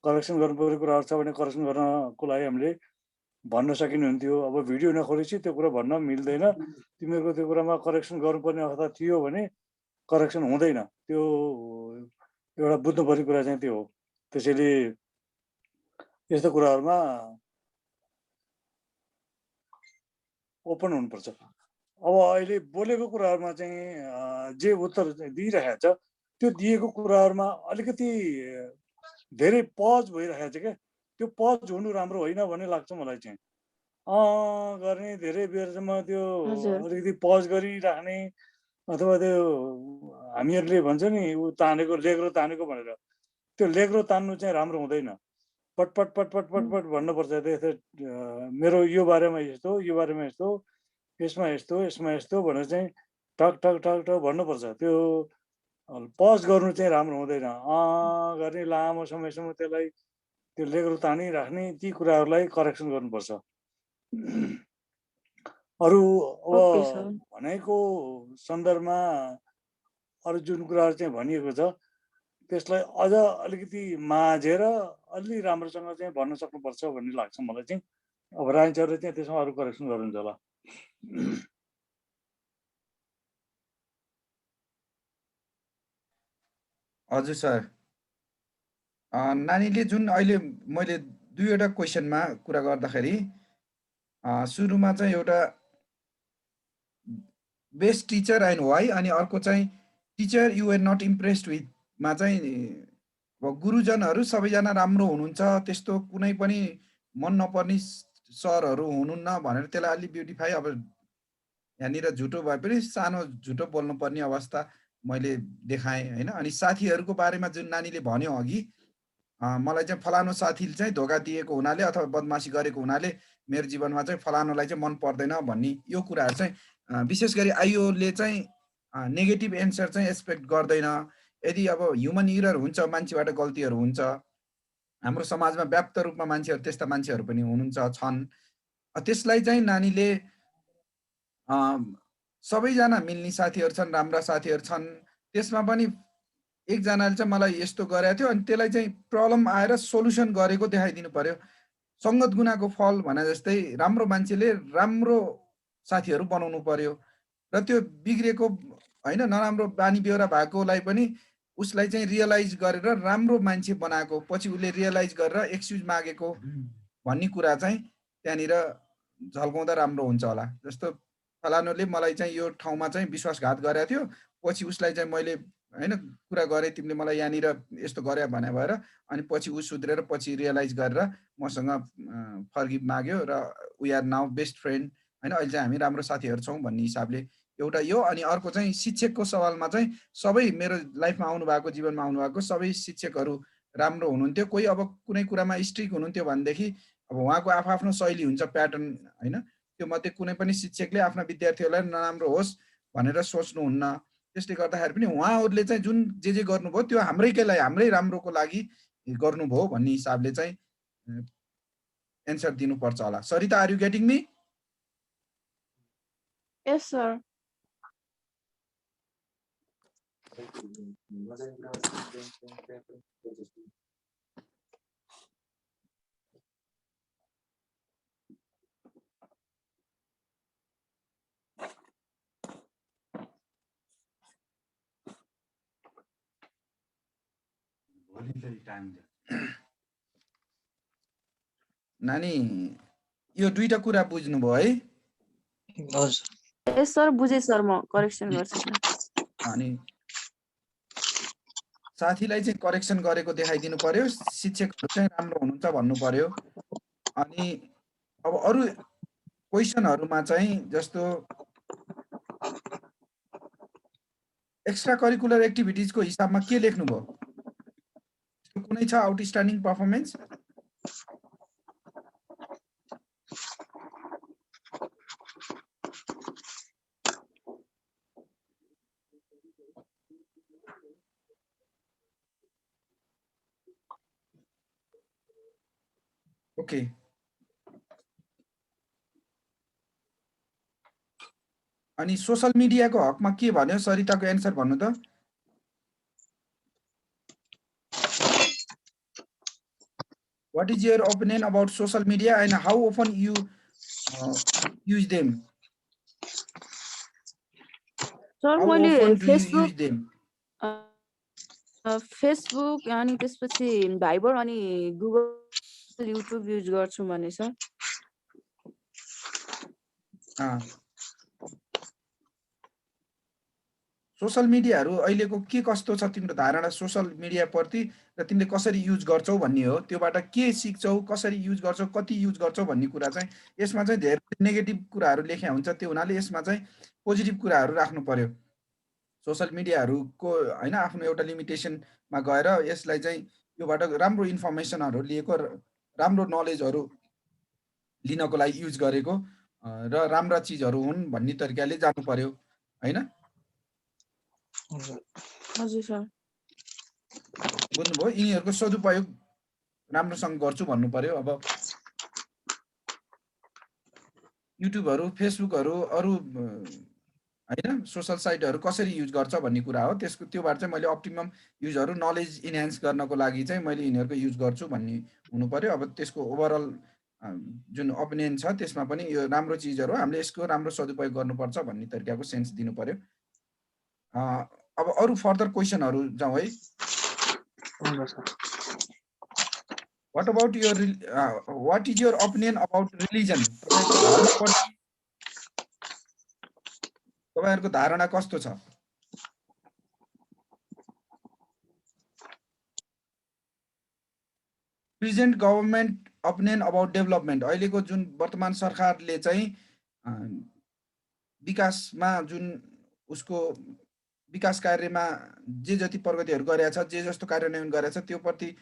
करेक्सन गर्नुपर्ने कुराहरू छ भने करेक्सन गर्नको लागि हामीले भन्न सकिने हुन्थ्यो। अब भिडियो नखोलेपछि त्यो कुरा भन्न मिल्दैन। तिमीहरूको त्यो कुरामा करेक्सन गर्नुपर्ने अवस्था थियो भने करेक्सन हुँदैन। त्यो एउटा बुझ्नुपर्ने कुरा चाहिँ त्यो हो। त्यसैले यस्तो कुराहरूमा ओपन हुनुपर्छ। अब अहिले बोलेको कुराहरूमा चाहिँ जे उत्तर दिइरहेको छ त्यो दिएको कुराहरूमा अलिकति धेरै पज भइरहेको छ क्या। त्यो पज हुनु राम्रो होइन भन्ने लाग्छ मलाई चाहिँ। गर्ने धेरै बेरसम्म त्यो अलिकति पज गरिराख्ने अथवा त्यो हामीहरूले भन्छ नि ऊ तानेको लेग्रो तानेको भनेर, त्यो लेग्रो तान्नु चाहिँ राम्रो हुँदैन। पटपट पटपट पटपट भन्नुपर्छ। त्यस्तो मेरो यो बारेमा यस्तो, यो बारेमा यस्तो, यसमा यस्तो, यसमा यस्तो भनेर चाहिँ टक टक टक टक भन्नुपर्छ। त्यो पज गर्नु चाहिँ राम्रो हुँदैन। गर्ने लामो समयसम्म त्यसलाई त्यो लेग्रो तानिराख्ने ती कुराहरूलाई करेक्सन गर्नुपर्छ। अरू अब भनेको सन्दर्भमा अरू जुन कुराहरू चाहिँ भनिएको छ त्यसलाई अझ अलिकति माझेर अलि राम्रोसँग चाहिँ भन्न सक्नुपर्छ भन्ने लाग्छ मलाई चाहिँ। अब राइन्सरले चाहिँ त्यसमा अरू करेक्सन गर्नुहुन्छ होला। हजुर सर, नानीले जुन अहिले मैले दुईवटा क्वेसनमा कुरा गर्दाखेरि सुरुमा चाहिँ एउटा बेस्ट टिचर एन्ड वाइ, अनि अर्को चाहिँ teacher you are not impressed विथमा चाहिँ अब गुरुजनहरू सबैजना राम्रो हुनुहुन्छ, त्यस्तो कुनै पनि मन नपर्ने सरहरू हुनुहुन्न भनेर त्यसलाई अलि ब्युटिफाई, अब यहाँनिर झुटो भए पनि सानो झुटो बोल्नुपर्ने अवस्था मैले देखाएँ होइन। अनि साथीहरूको बारेमा जुन नानीले भन्यो अघि, मलाई चाहिँ फलानु साथीले चाहिँ धोका दिएको हुनाले अथवा बदमासी गरेको हुनाले मेरो जीवनमा चाहिँ फलानुलाई चाहिँ मन पर्दैन भन्ने यो कुराहरू चाहिँ विशेष गरी आइओले चाहिँ नेगेटिभ एन्सर चाहिँ एक्सपेक्ट गर्दैन। यदि अब ह्युमन इरर हुन्छ, मान्छेबाट गल्तीहरू हुन्छ, हाम्रो समाजमा व्याप्त रूपमा मान्छेहरू त्यस्ता मान्छेहरू पनि हुनुहुन्छ, छन्। त्यसलाई चाहिँ नानीले सबैजना मिल्ने साथीहरू छन्, राम्रा साथीहरू छन्, त्यसमा पनि एकजनाले चाहिँ मलाई यस्तो गरेको थियो अनि त्यसलाई चाहिँ प्रब्लम आएर सोल्युसन गरेको देखाइदिनु पर्यो। सङ्गत गुनाको फल भने जस्तै राम्रो मान्छेले राम्रो साथीहरू बनाउनु पर्यो र त्यो बिग्रेको होइन नराम्रो बानी बेहोरा भएकोलाई पनि उसलाई चाहिँ रियलाइज गरेर राम्रो मान्छे बनाएको पछि उसले रियलाइज गरेर एक्सक्युज मागेको भन्ने कुरा चाहिँ त्यहाँनिर झल्काउँदा राम्रो हुन्छ होला। जस्तो फलानुले मलाई चाहिँ यो ठाउँमा चाहिँ विश्वासघात गरेको थियो, पछि उसलाई चाहिँ मैले होइन कुरा गरेँ, तिमीले मलाई यहाँनिर यस्तो गरे भने भएर, अनि पछि ऊ सुध्रेर पछि रियलाइज गरेर मसँग फर्गिभ माग्यो र we are now best friend होइन, अहिले चाहिँ हामी राम्रो साथीहरू छौँ भन्ने हिसाबले एउटा यो। अनि अर्को चाहिँ शिक्षकको सवालमा चाहिँ सबै मेरो लाइफमा आउनुभएको, जीवनमा आउनुभएको सबै शिक्षकहरू राम्रो हुनुहुन्थ्यो। कोही अब कुनै कुरामा स्ट्रिक्ट हुनुहुन्थ्यो भनेदेखि अब उहाँको आफ्नो शैली हुन्छ, प्याटर्न होइन, त्यो मध्ये कुनै पनि शिक्षकले आफ्ना विद्यार्थीहरूलाई नराम्रो होस् भनेर सोच्नुहुन्न। त्यसले गर्दाखेरि पनि उहाँहरूले चाहिँ जुन जे गर्नुभयो त्यो हाम्रैकै लागि, हाम्रै राम्रोको लागि गर्नुभयो भन्ने हिसाबले चाहिँ एन्सर दिनुपर्छ होला। Sarita, are you getting me? Yes sir. नानी यो दुईटा कुरा बुझ्नुभयो है? हजुर। यस सर, बुझेँ सर, म करेक्सन गर्छु। अनि साथीलाई चाहिँ करेक्सन गरेको देखाइदिनु पर्यो, शिक्षकहरू चाहिँ राम्रो हुनुहुन्छ भन्नु पर्यो। अनि अब अरू क्वेसनहरूमा चाहिँ जस्तो एक्स्ट्रा करिकुलर एक्टिभिटिजको हिसाबमा के लेख्नुभयो? कुनै छ आउटस्ट्यान्डिङ पर्फर्मेन्स? ओके, अनि सोशल मिडियाको हकमा के भन्यो? सरिताको एन्सर भन्नु त। What is your opinion about social media and how often you use them? Sir How मैले often do you use them? Facebook अनि त्यसपछि भाइबर अनि गुगल युट्युब युज गर्छु भने सर। सोशल मिडियाहरू अहिलेको के कस्तो छ तिम्रो धारणा सोशल मिडियाप्रति र तिमीले कसरी युज गर्छौ भन्ने हो। त्योबाट के सिक्छौ, कसरी युज गर्छौ, कति युज गर्छौ भन्ने कुरा चाहिँ यसमा चाहिँ धेरै नेगेटिभ कुराहरू लेख्या हुन्छ। त्यो हुनाले यसमा चाहिँ पोजिटिभ कुराहरू राख्नु पर्यो। सोशल मिडियाहरूको हैन आफ्नो एउटा लिमिटेसनमा गएर यसलाई चाहिँ योबाट राम्रो इन्फर्मेसनहरू लिएको राम्रो नलेजहरू लिनको लागि युज गरेको र राम्रा चिजहरू हुन् भन्ने तरिकाले जानु पर्यो हैन। हजुर सर। बुझ्नुभयो? यिनीहरूको सदुपयोग राम्रोसँग गर्छु भन्नु पर्यो। अब युट्युबहरू, फेसबुकहरू, अरू हैन सोशल साइटहरू कसरी युज गर्छ भन्ने कुरा हो। त्यसको त्योबाट चाहिँ मैले अप्टिमम युजहरू नलेज इन्हान्स गर्नको लागि चाहिँ मैले यिनीहरूको युज गर्छु भन्ने हुनु पर्यो। अब त्यसको ओभरअल जुन ओपिनियन छ त्यसमा पनि यो राम्रो चिजहरू हो, हामीले यसको राम्रो सदुपयोग गर्नुपर्छ भन्ने तरिकाको सेन्स दिनु पर्यो। अब अरू फर्दर क्वेसनहरू जाउँ है। What about your what is your opinion about religion? तपाईहरुको धारणा कस्तो छ? Present government opinion about development, अहिलेको जुन वर्तमान सरकारले चाहिँ विकासमा जुन उसको विकास कार्यमा जे जति प्रगतिहरू गरेको छ, जे जस्तो कार्यान्वयन गरेको छ त्यो प्रति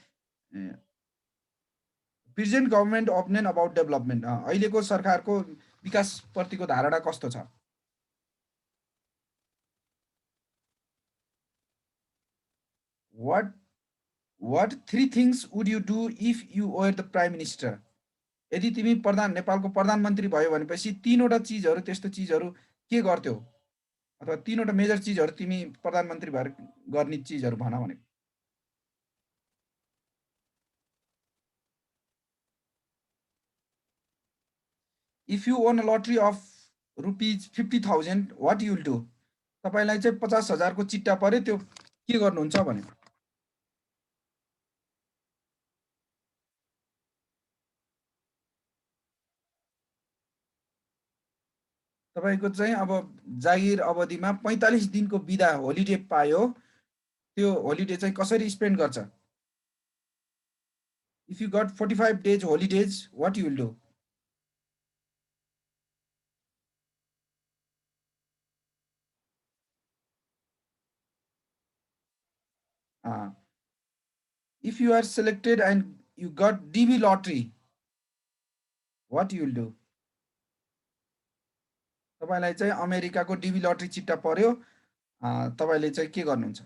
present government opinion about development, अहिलेको सरकारको विकास प्रतिको धारणा कस्तो छ? What 3 things would you do if you were the prime minister? यदि तिमी नेपालको प्रधानमन्त्री भयो भनेपछि तीनवटा चीजहरू त्यस्तो चीजहरू के गर्थ्यौ? अथवा तीनवटा मेजर चीजहरू तिमी प्रधानमन्त्री भएर गर्ने चीजहरू भन भने। If you won a lottery of rupees 50,000, what you will do? तपाईलाई चाहिँ 50,000 को चिट्टा पर्यो, त्यो के गर्नुहुन्छ भने। तपाईको चाहिँ अब जागिर अवधिमा 45 दिनको बिदा होलिडे पायो, त्यो होलिडे चाहिँ कसरी स्पेन्ड गर्छ? If you got 45 days holidays, what you will do? If you are selected and you got DB lottery, what you will do? तपाईलाई चाहिँ अमेरिकाको DB लटरी चिट्टा पर्यो, तपाईले चाहिँ के गर्नुहुन्छ?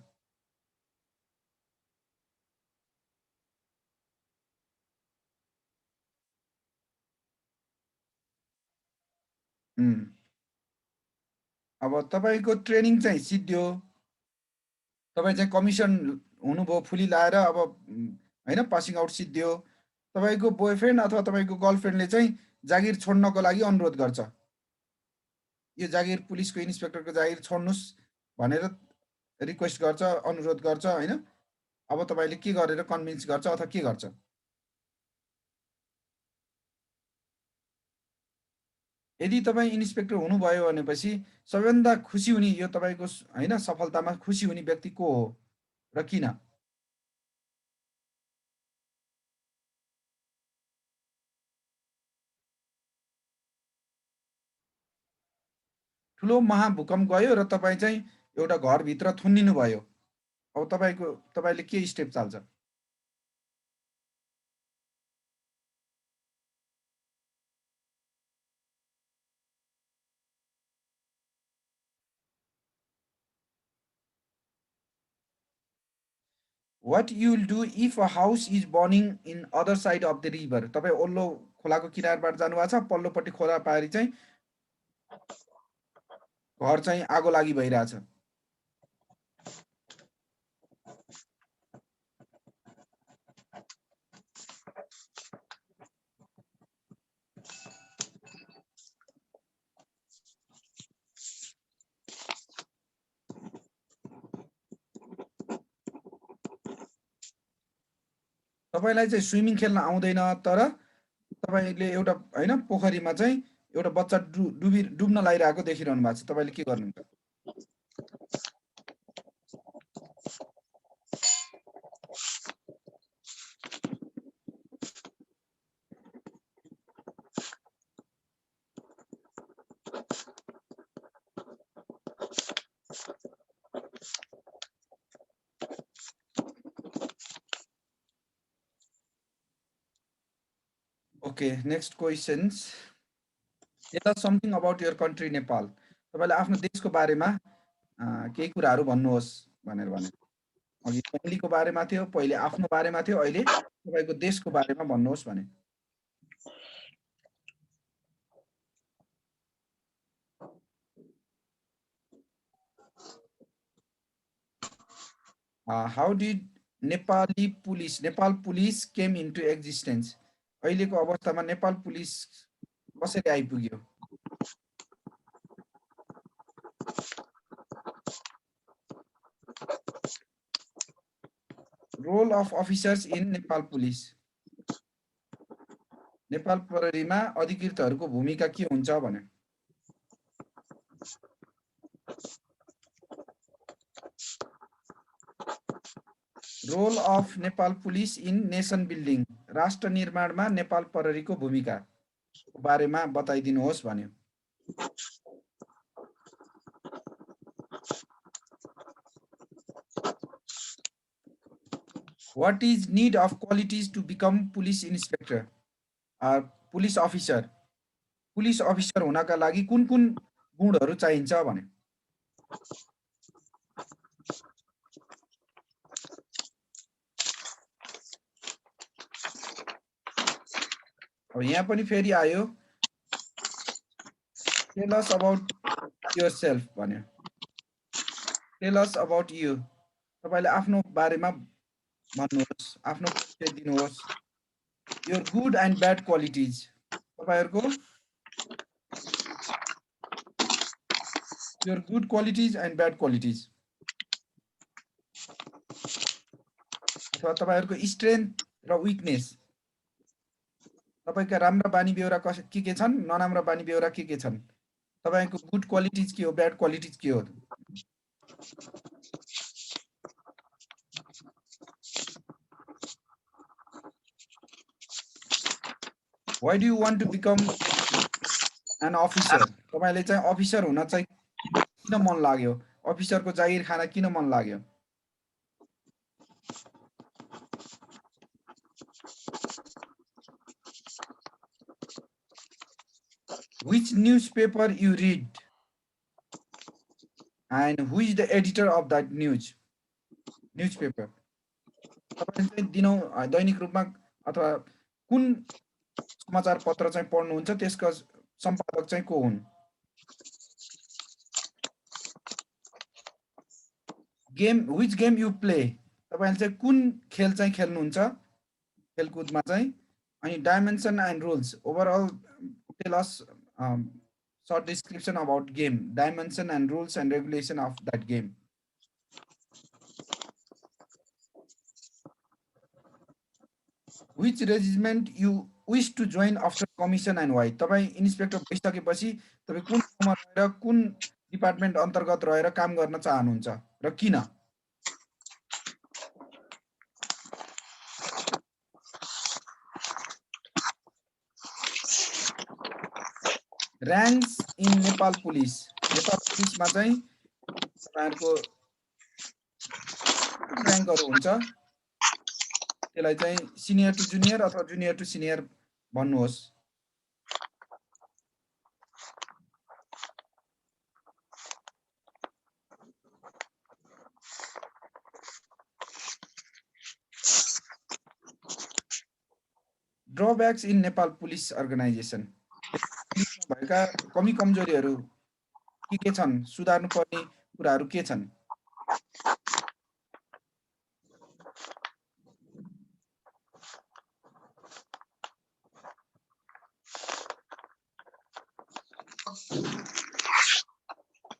अब तपाईको ट्रेनिङ चाहिँ सिद्धियो, तपाई चाहिँ कमिसन हुनुभयो फुली लाएर, अब हैन पासिङ आउट सिद्धियो, तपाईको बोयफ्रेन्ड अथवा तपाईको गर्लफ्रेन्डले चाहिँ जागिर छोड्नको लागि अनुरोध गर्छ। यो जागिर पुलिसको इन्स्पेक्टरको जागिर छोड्नुस् भनेर रिक्वेस्ट गर्छ, अनुरोध गर्छ हैन। अब तपाईले के गरेर कन्भिन्स गर्छ अथवा के गर्छ? यदि तपाई इन्स्पेक्टर हुनुभयो भनेपछि सबैभन्दा खुसी हुने यो तपाईको हैन सफलतामा खुसी हुने व्यक्ति को हो र किन? ठुलो महाभूकम्प गयो र तपाई चाहिँ एउटा घरभित्र थुनिनु भयो, अब तपाईले के step चाल्छ? What you will do if a house is burning in other side of the river? तपाई ओल्लो खोलाको किनारबाट जानु भएको छ, पल्लोपट्टि खोला पारी चाहिँ घर चाहिँ आगो लागि भइराछ। तपाईलाई चाहिँ स्विमिङ खेल्न आउँदैन, तर तपाईले एउटा हैन पोखरीमा चाहिँ एउटा बच्चा डुब्न लागिरहेको देखिरहनु भएको छ, तपाईले के गर्नुहुन्छ? Okay, next questions. Tell us something about your country Nepal. तपाईले आफ्नो देशको बारेमा केही कुराहरु भन्नुहोस् भनेर भने। अघि फ्यामिलीको बारेमा थियो, पहिले आफ्नो बारेमा थियो, अहिले तपाईको देशको बारेमा भन्नुहोस् भने। How did Nepal police came into existence? अहिलेको अवस्थामा नेपाल पुलिस कसरी आइपुग्यो? Role of officers in Nepal police. Nepal प्रहरीमा अधिकृतहरूको भूमिका के हुन्छ भने? Role of Nepal police in nation building. राष्ट्र निर्माणमा नेपाल प्रहरीको भूमिका बारेमा बताइदिनुहोस् भन्यो। What is need of qualities to become police inspector? Police officer हुनका लागि कुन गुणहरु चाहिन्छ भने? अब यहाँ पनि फेरि आयो, tell us about yourself भन्यो। Tell us about you. तपाईले आफ्नो बारेमा भन्नुहोस्, आफ्नो परिचय दिनुहोस्। Your good and bad qualities. तपाईहरुको your good qualities and bad qualities. अथवा तपाईहरुको strength र weakness. तपाईका राम्रा बानी बेहोरा के छन्, नराम्रा बानी बेहोरा के छन्? तपाईको गुड क्वालिटिज के हो, ब्याड क्वालिटिज के हो? Why do you want to become an officer? तपाईले चाहिँ अफिसर हुन चाहिँ किन मन लाग्यो? अफिसरको जागिर खान किन मन लाग्यो? Which newspaper you read? And who is the editor of that newspaper? तपाईले चाहिँ दिनौ दैनिक रूपमा अथवा कुन समाचार पत्र चाहिँ पढ्नुहुन्छ, त्यसको सम्पादक चाहिँ को हुन्? Which game you play? तपाईले चाहिँ कुन खेल चाहिँ खेल्नुहुन्छ खेलकुदमा चाहिँ? अनि dimension and rules. Overall, tell us short description about game, dimension and rules and regulation of that game. Which regiment you wish to join after commission and why? तपाई इन्स्पेक्टर भइसकेपछि तपाई कुन ठाउँमा रहेर कुन डिपार्टमेन्ट अन्तर्गत रहेर काम गर्न चाहनुहुन्छ र किन? Ranks in Nepal police. Nepal पुलिसमा चाहिँ तपाईहरुको र्याङ्कहरु हुन्छ त्यसलाई चाहिँ सिनियर टु जुनियर अथवा जुनियर टु सिनियर भन्नुहोस्। Drawbacks in Nepal police organisation, भएका कमी कमजोरीहरू के छन्, सुधार्नुपर्ने कुराहरू के छन्?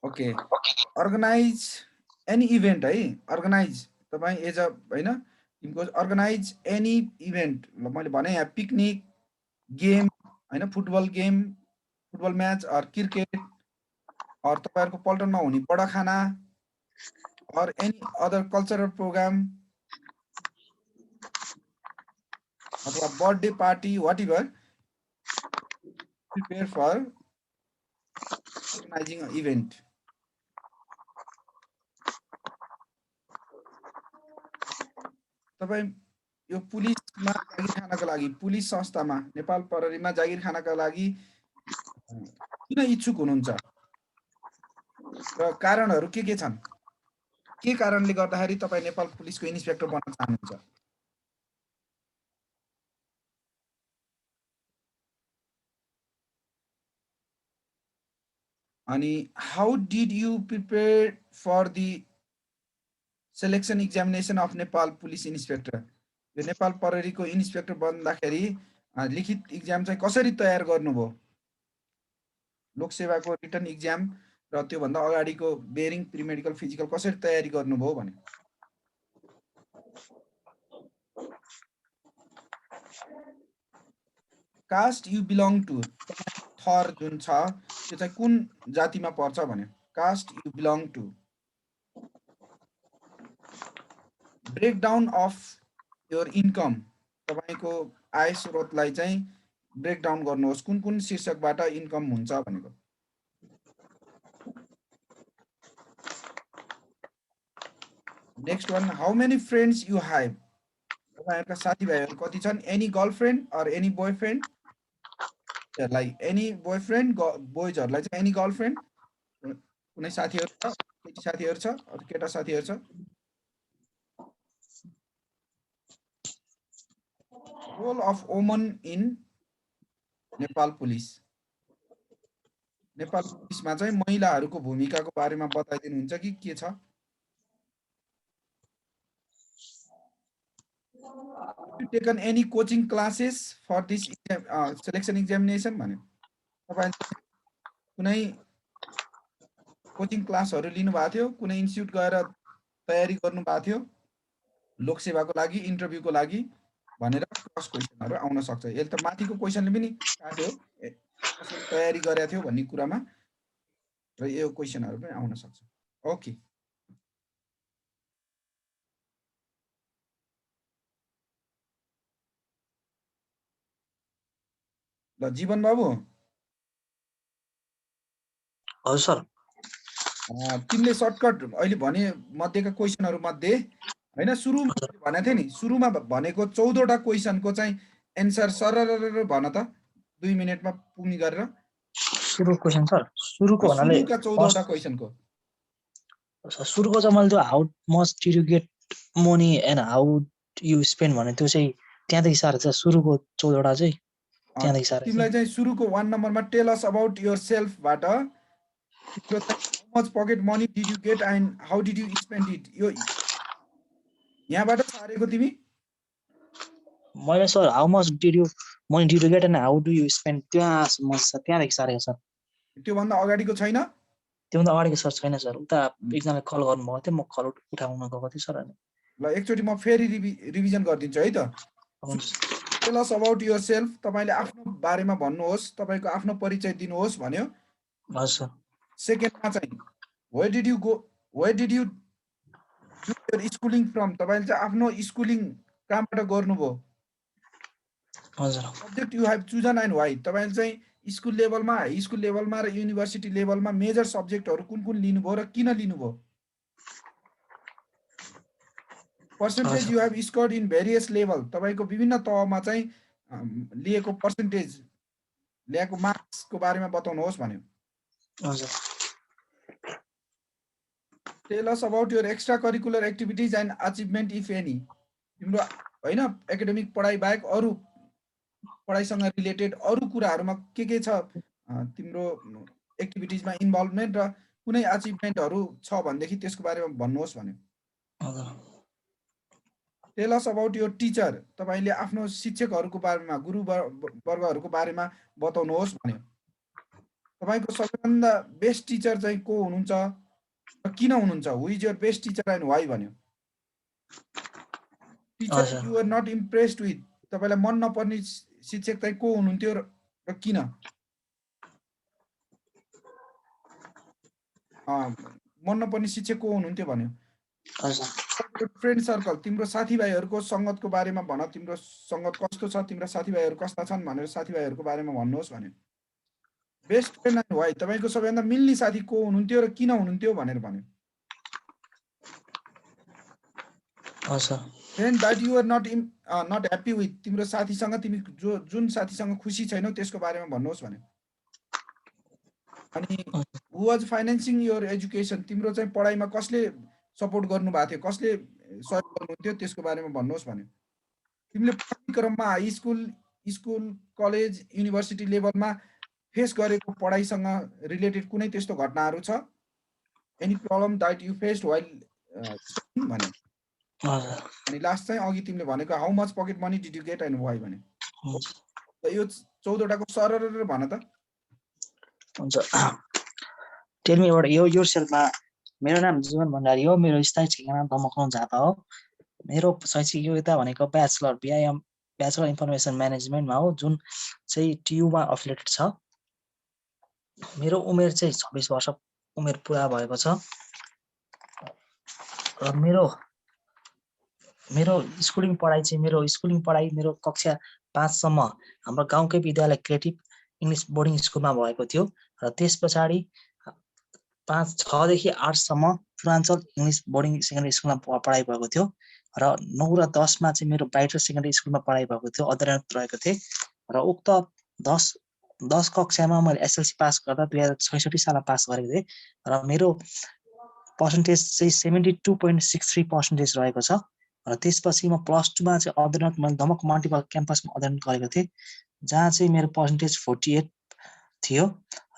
ओके, अर्गनाइज एनी इभेन्ट है, अर्गनाइज तपाईँ एज अ हैन टिमको अर्गनाइज एनी इभेन्ट, मैले भने यहाँ पिकनिक, गेम हैन, football game, football match or cricket और तपाईहरुको पल्टनमा हुने बडा खाना और एनी अदर कल्चरल प्रोग्राम अथवा birthday party whatever prepare for organising a event. तपाई यो पुलिसमा जागिर खानका लागि, पुलिस संस्थामा नेपाल प्रहरीमा जागिर खानका लागि किन इच्छुक हुनुहुन्छ र कारणहरू के छन्? के कारणले गर्दाखेरि तपाई नेपाल पुलिसको इन्स्पेक्टर बन्न चाहनुहुन्छ? अनि how did you prepare for the selection examination of Nepal police inspector? यो नेपाल प्रहरीको इन्स्पेक्टर बन्दाखेरि लिखित इक्जाम चाहिँ कसरी तयार गर्नुभयो? लोकसेवाको रिटन इक्जाम र त्यो भन्दा अगाडिको बेरिङ, प्री मेडिकल, फिजिकल कसरी तयारी गर्नुभयो भने? कास्ट यु बिलोङ टु, थर जुन छ त्यो चाहिँ कुन जातिमा पर्छ भने? Caste you belong to. Breakdown of your income, तपाईको आय स्रोतलाई चाहिँ ब्रेकडाउन गर्नुहोस्, कुन कुन शीर्षकबाट इन्कम हुन्छ भनेको। Next one, how many friends you have, तपाईहरुका साथीभाइहरु कति छन्? Any girlfriend or any boyfriend, like any boyfriend, बोइजहरुलाई चाहिँ एनी गर्लफ्रेन्ड, कुनै साथीहरु छ, केटी साथीहरु छ अथवा केटा साथीहरु छ? Role of women in Nepal police, Nepal पुलिसमा चाहिँ महिलाहरूको भूमिकाको बारेमा बताइदिनुहुन्छ कि के छ? You taken any coaching classes for this selection examination भने? तपाईले कुनै कोचिङ क्लासहरु लिनु भएको थियो, कुनै इन्स्टिट्युट गएर तयारी गर्नु भएको थियो लोकसेवाको लागि, इन्टरभ्यूको लागि भनेर क्रस क्वेशनहरु आउन सक्छ। यसले त माथिको क्वेशनले पनि काट्यो, कसरी तयारी गरेको थियो भन्ने कुरामा, र यो क्वेशनहरु पनि आउन सक्छ। ओके, ल जीवन बाबु। हजुर सर। तिमीले सर्टकट अहिले भने मध्येका क्वेशनहरु मध्ये हैन, सुरुमा भनेको थिए नि, सुरुमा भनेको 14वटा क्वेशनको चाहिँ एन्सर सरर भन त 2 मिनेटमा पुग्ने गरेर। सुरु क्वेशन सर, सुरुको भन्नाले सुरुका 14वटा क्वेशनको सुरुको चाहिँ मैले त्यो how much did you get money and how you spend भने त्यो चाहिँ त्यहाँदेखि सारे छ। सुरुको 14वटा चाहिँ त्यहाँदेखि सारे। तिमीलाई चाहिँ सुरुको 1 नम्बरमा टेल अस अबाउट योरसेल्फ बाट how much pocket money did you get and how did you spend it, यो यहाँबाट सारेको तिमी? मैले sir how much did you money did you get and how do you spend त्यहाँदेखि सारेको sir. त्यो भन्दा अगाडिको छैन? त्यो भन्दा अगाडिको सर छैन सर। उता एकजनाले कल गर्नुभएको थियो, म कल उठाउन गएको थिएँ सर। अनि ल एकचोटि म फेरि रिभिजन गरिदिन्छु है त। टेल अस अबाउट योरसेल्फ, तपाईले आफ्नो बारेमा भन्नुहोस्, तपाईको आफ्नो परिचय दिनुहोस् भन्यो। हजुर। सेकेन्डमा चाहिँ where did you go, where did you do your schooling from, तपाईले चाहिँ आफ्नो स्कुलिङ कहाँबाट गर्नुभयो। हजुर। Subject you have chosen and why, तपाईले चाहिँ स्कुल लेभलमा, हाई स्कुल लेभलमा र युनिभर्सिटी लेभलमा मेजर सब्जेक्टहरु कुन कुन लिनुभयो र किन लिनुभयो। Percentage you have scored in various level, तपाईँको विभिन्न तहमा चाहिँ लिएको पर्सेन्टेज ल्याएको मार्क्सको बारेमा बताउनुहोस् भन्यो। Tail us about your extra curricular activities and achievement if any. तिम्रो होइन एकाडेमिक पढाइ बाहेक अरू पढाइसँग रिलेटेड अरू कुराहरूमा के छ तिम्रो एक्टिभिटिजमा इन्भल्भमेन्ट र कुनै अचिभमेन्टहरू छ भनेदेखि त्यसको बारेमा भन्नुहोस् भन्यो। Tail us about your teacher, तपाईँले आफ्नो शिक्षकहरूको बारेमा गुरुवर्गहरूको बारेमा बताउनुहोस् भन्यो। तपाईँको सबैभन्दा बेस्ट टिचर चाहिँ को हुनुहुन्छ र किन हुनुहुन्छ? Who is your best teacher and why भन्यो। Teacher you are not impressed with, तपाईँलाई मन नपर्ने शिक्षक चाहिँ को हुनुहुन्थ्यो र किन? मन नपर्ने शिक्षक को हुनुहुन्थ्यो भन्यो। फ्रेन्ड सर्कल, तिम्रो साथीभाइहरूको सङ्गतको बारेमा भन, तिम्रो सङ्गत कस्तो छ, तिम्रो साथीभाइहरू कस्ता छन् भनेर साथीभाइहरूको बारेमा भन्नुहोस् भन्यो। बेस्ट फ्रेन्ड एन्ड वाइ, तपाईँको सबैभन्दा मिल्ने साथी को हुनुहुन्थ्यो र किन हुनुहुन्थ्यो भनेर भन्यो। Friend that you are not happy with, तिम्रो साथीसँग तिमी जुन साथीसँग खुसी छैनौ त्यसको बारेमा भन्नुहोस् भन्यो। अनि हु वाज फाइनेन्सिङ योर एजुकेसन, तिम्रो चाहिँ पढाइमा कसले सपोर्ट गर्नु भएको थियो, कसले सहयोग गर्नुहुन्थ्यो त्यसको बारेमा भन्नुहोस् भन्यो। तिमीले पाठ्यक्रममा हाई स्कुल कलेज युनिभर्सिटी लेभलमा फेस गरेको पढाइसँग रिलेटेड कुनै त्यस्तो घटनाहरू छ? Any problem that you faced while studying भन्यो। अनि लास्ट चाहिँ अघि तिमीले भनेको how much pocket money did you get and why भन्यो। यो 14 वटाको सरर भन त। हुन्छ। टेल मी अबाउट योरसेल्फमा। मेरो नाम जीवन भण्डारी हो, मेरो स्थायी ठेगाना दमकौँ झापा हो। मेरो शैक्षिक योग्यता भनेको ब्याचलर बिआइएम ब्याचलर इन्फर्मेसन म्यानेजमेन्टमा हो, जुन चाहिँ टियुमा अफिलिएटेड छ। मेरो उमेर चाहिँ 26 वर्ष उमेर पुरा भएको छ। र मेरो स्कुलिङ पढाइ चाहिँ मेरो कक्षा 5 सम्म हाम्रो गाउँकै विद्यालय क्रिएटिभ इङ्ग्लिस बोर्डिङ स्कुलमा भएको थियो। र त्यस पछाडि 6 देखि 8 सम्म पूर्वाञ्चल इङ्ग्लिस बोर्डिङ सेकेन्डरी स्कुलमा पढाइ भएको थियो। र 9 र 10 मा चाहिँ मेरो ब्राइटर सेकेन्डरी स्कुलमा पढाइ भएको थियो, अध्ययनरत रहेको थिएँ। र उक्त 10 कक्षामा मैले एसएलसी पास गर्दा 2066 सालमा पास गरेको थिएँ। र मेरो पर्सेन्टेज चाहिँ 72.63% रहेको छ। र त्यसपछि म +2 मा चाहिँ अध्ययनरत मैले दमक मल्टिपल क्याम्पसमा अध्ययन गरेको थिएँ, जहाँ चाहिँ मेरो पर्सेन्टेज 48 थियो।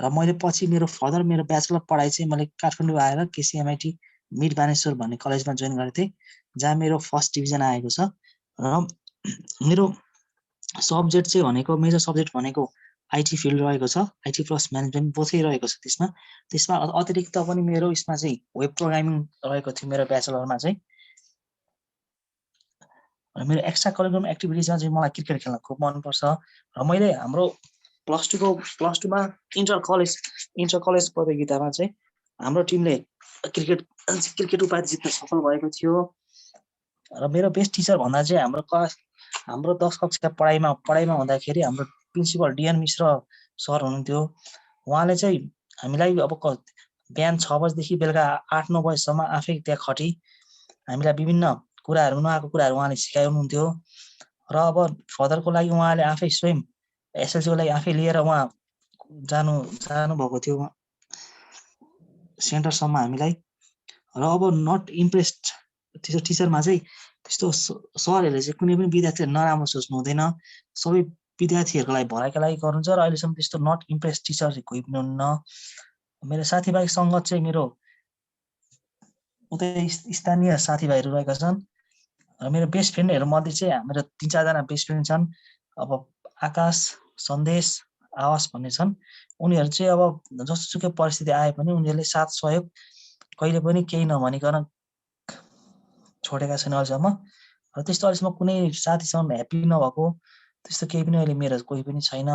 र मैले पछि मेरो ब्याचलर पढाइ चाहिँ मैले काठमाडौँ आएर केसीएमआइटी मिड बानेश्वर भन्ने कलेजमा जोइन गरेको थिएँ, जहाँ मेरो फर्स्ट डिभिजन आएको छ। र मेरो सब्जेक्ट चाहिँ भनेको मेजर सब्जेक्ट भनेको आइटी फिल्ड रहेको छ, आइटी प्लस म्यानेजमेन्ट बोथै रहेको छ। त्यसमा अतिरिक्त पनि मेरो यसमा चाहिँ वेब प्रोग्रामिङ रहेको थियो मेरो ब्याचलरमा चाहिँ। र मेरो एक्स्ट्रा करिकुलम एक्टिभिटिजमा चाहिँ मलाई क्रिकेट खेल्न खुब मनपर्छ। र मैले हाम्रो +2 मा इन्टर कलेज प्रतियोगितामा चाहिँ हाम्रो टिमले क्रिकेट उपाधि जित्न सफल भएको थियो। र मेरो बेस्ट टिचर भन्दा चाहिँ हाम्रो 10 कक्षा पढाइमा हुँदाखेरि हाम्रो प्रिन्सिपल डिएन मिश्र सर हुनुहुन्थ्यो। उहाँले चाहिँ हामीलाई अब बिहान 6 बजेदेखि बेलुका 8-9 बजेसम्म आफै त्यहाँ खटी हामीलाई विभिन्न कुराहरू नआएको कुराहरू उहाँले सिकाउनुहुन्थ्यो। र अब फर्दरको लागि उहाँले आफै स्वयं एसएलसीको लागि आफै लिएर उहाँ जानु भएको थियो सेन्टरसम्म हामीलाई। र अब नट इम्प्रेस्ड त्यो टिचरमा चाहिँ त्यस्तो सरहरूले चाहिँ कुनै पनि विद्यार्थीले नराम्रो सोच्नु हुँदैन, सबै विद्यार्थीहरूको लागि भलाइका लागि गर्नुहुन्छ। र अहिलेसम्म त्यस्तो नट इम्प्रेस्ड टिचर चाहिँ कोही पनि हुन्न। मेरो साथीभाइ सङ्गत चाहिँ मेरो उतै स्थानीय साथीभाइहरू रहेका छन्। र मेरो बेस्ट फ्रेन्डहरू मध्ये चाहिँ मेरो 3-4 जना बेस्ट फ्रेन्ड छन्। अब आकाश, सन्देश, आवास भन्ने छन्। उनीहरू चाहिँ अब जसोसुकै परिस्थिति आए पनि उनीहरूले साथ सहयोग कहिले पनि केही नभनिकन छोडेका छैन अहिलेसम्म। र त्यस्तो अहिलेसम्म कुनै साथीसँग ह्याप्पी नभएको त्यस्तो केही पनि अहिले मेरो कोही पनि छैन।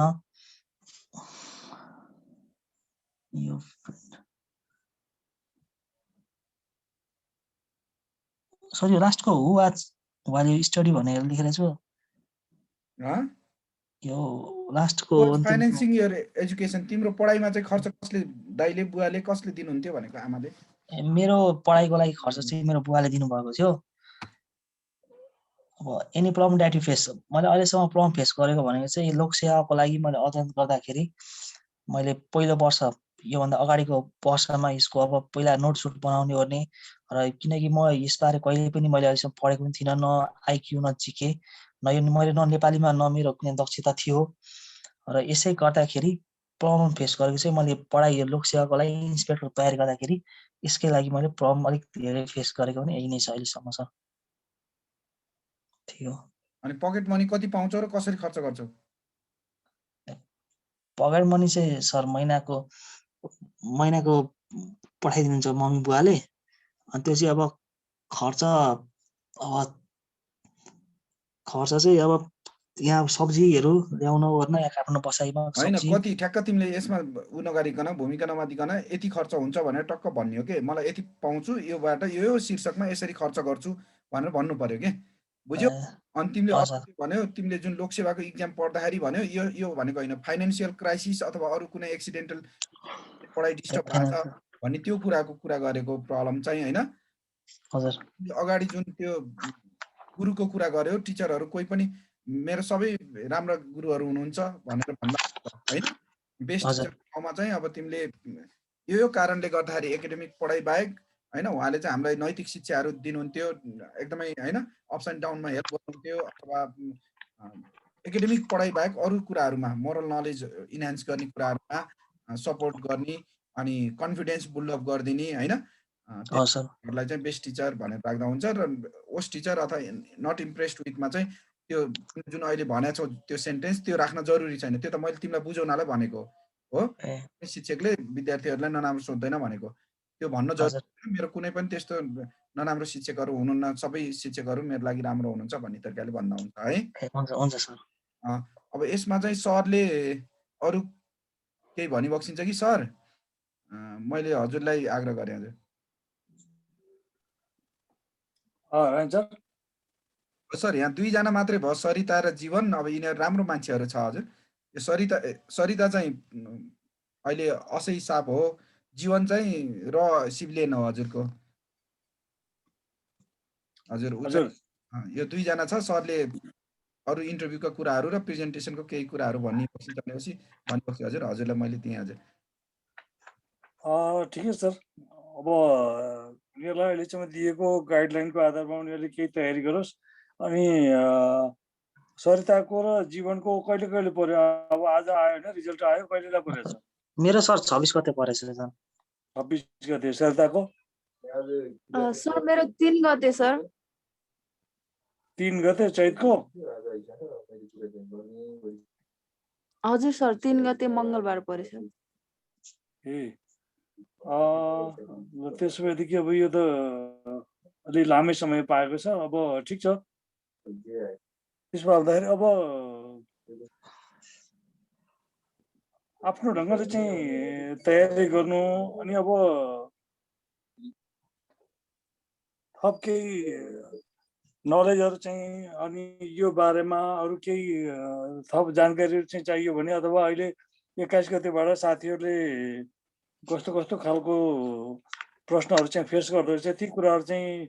सरी लास्टको हु वाज वाइल यु स्टडी भनेर लेखेर छु। यो लास्टको फाइनेन्सिङ योर एजुकेसन, तिम्रो पढाइमा चाहिँ खर्च कसले, दाइले बुवाले कसले दिनुहुन्थ्यो भनेको आमाले? मेरो पढाइको लागि खर्च चाहिँ मेरो बुवाले दिनुभएको थियो। अब any problem that you face, मैले अहिलेसम्म प्रब्लम फेस गरेको भनेको चाहिँ लोकसेवाको लागि मैले अध्ययन गर्दाखेरि मैले पहिलो वर्ष योभन्दा अगाडिको वर्षमा यसको अब पहिला नोटसुट बनाउने गर्ने, र किनकि म यसबारे कहिले पनि मैले अहिलेसम्म पढेको पनि थिइनँ, न आइक्यू न जिके, मैले न नेपालीमा न मेरो कुनै दक्षता थियो, र यसै गर्दाखेरि प्रब्लम फेस गरेको चाहिँ मैले पढाइ यो लोकसेवाको लागि इन्सपेक्टर तयारी गर्दाखेरि यसकै लागि मैले प्रब्लम अलिक धेरै फेस गरेको पनि यही नै छ अहिलेसम्म छ थियो। अनि पकेट मनी कति पाउँछौ र कसरी खर्च गर्छौ? पकेट मनी चाहिँ सर महिनाको पठाइदिनुहुन्छ मम्मी बुवाले, अनि त्यो चाहिँ अब खर्च चाहिँ अब यहाँ सब्जीहरू ल्याउन ओर्न या काट्न बसाइमा होइन, सब्जी कति ठ्याक्क तिमीले यसमा उ नगरिकन भूमिका नमादिकन यति खर्च हुन्छ भनेर टक्क भन्ने हो के, मलाई यति पाउँछु योबाट यो शीर्षकमा यसरी खर्च गर्छु भनेर भन्नु पर्यो के, बुझ्यौ? अनि तिमीले हजुर अघि भन्यो, तिमीले जुन लोकसेवाको इक्जाम पढ्दाखेरि भन्यो यो भनेको होइन, फाइनेन्सियल क्राइसिस अथवा अरू कुनै एक्सिडेन्टल पढाइ डिस्टर्ब भएको छ भन्ने त्यो कुराको कुरा गरेको प्रब्लम चाहिँ होइन। हजुर अगाडि जुन त्यो गुरुको कुरा गर्यो, टिचरहरू कोही पनि मेरो सबै राम्रा गुरुहरू हुनुहुन्छ भनेर भन्दा होइन, बेस्ट टिचर ठाउँमा चाहिँ अब तिमीले यो कारणले गर्दाखेरि एकाडेमिक पढाइ बाहेक होइन, उहाँले चाहिँ हामीलाई नैतिक शिक्षाहरू दिनुहुन्थ्यो एकदमै होइन, अप्स एन्ड डाउनमा हेल्प गर्नुहुन्थ्यो, अथवा एकाडेमिक पढाइ बाहेक अरू कुराहरूमा मोरल नलेज इन्हान्स गर्ने कुराहरूमा सपोर्ट गर्ने अनि कन्फिडेन्स बिल्डअप गरिदिने होइन, त्यसलाई चाहिँ बेस्ट टिचर भनेर राख्दा हुन्छ। र ओस्ट टिचर अथवा नट इम्प्रेस्ड विथमा चाहिँ त्यो जुन अहिले भनेको छौ त्यो सेन्टेन्स त्यो राख्न जरुरी छैन, त्यो त मैले तिमीलाई बुझाउनलाई भनेको हो। शिक्षकले विद्यार्थीहरूलाई नराम्रो सोध्दैन भनेको, त्यो भन्न जरुरी छैन। मेरो कुनै पनि त्यस्तो नराम्रो शिक्षकहरू हुनुहुन्न, सबै शिक्षकहरू मेरो लागि राम्रो हुनुहुन्छ भन्ने तरिकाले भन्दा हुन्छ है। अब यसमा चाहिँ सरले अरू केही भनिबक्सिन्छ कि सर? मैले हजुरलाई आग्रह गरेँ हजुर। सर यहाँ दुईजना मात्रै भयो, सरिता र जीवन। अब यिनीहरू राम्रो मान्छेहरू छ हजुर। यो सरिता चाहिँ अहिले असै साप हो, जीवन चाहिँ र सिभिलियन हो हजुरको। हजुर यो दुईजना छ। सरले अरू इन्टरभ्यूका कुराहरू र प्रेजेन्टेसनको केही कुराहरू भनिबक्सिन्छ भनेपछि हजुर, हजुरलाई मैले दिएँ हजुर। ठिकै सर, अब उनीहरूलाई अहिलेसम्म दिएको गाइडलाइनको आधारमा उनीहरूले केही तयारी गरोस्। अनि सरिताको र जीवनको कहिले कहिले पर्यो? अब आज आयो होइन, रिजल्ट आयो, कहिलेलाई परेछ? मेरो सर 26 गते परेछ सर। 26 गते। सरिताको? सर मेरो 3 गते सर। 3 गते चैतको? हजुर सर, 3 गते मङ्गलबार परेछ। त्यसो भएदेखि अब यो त अलि लामै समय पाएको छ। अब ठिक छ, त्यसो भन्दाखेरि अब आफ्नो ढङ्गले चाहिँ तयारी गर्नु। अनि अब थप केही नलेजहरू चाहिँ अनि यो बारेमा अरू केही थप जानकारीहरू चाहिँ चाहियो भने, अथवा अहिले 21 गतेबाट साथीहरूले कस्तो कस्तो खालको प्रश्नहरू चाहिँ फेस गर्दो रहेछ, ती कुराहरू चाहिँ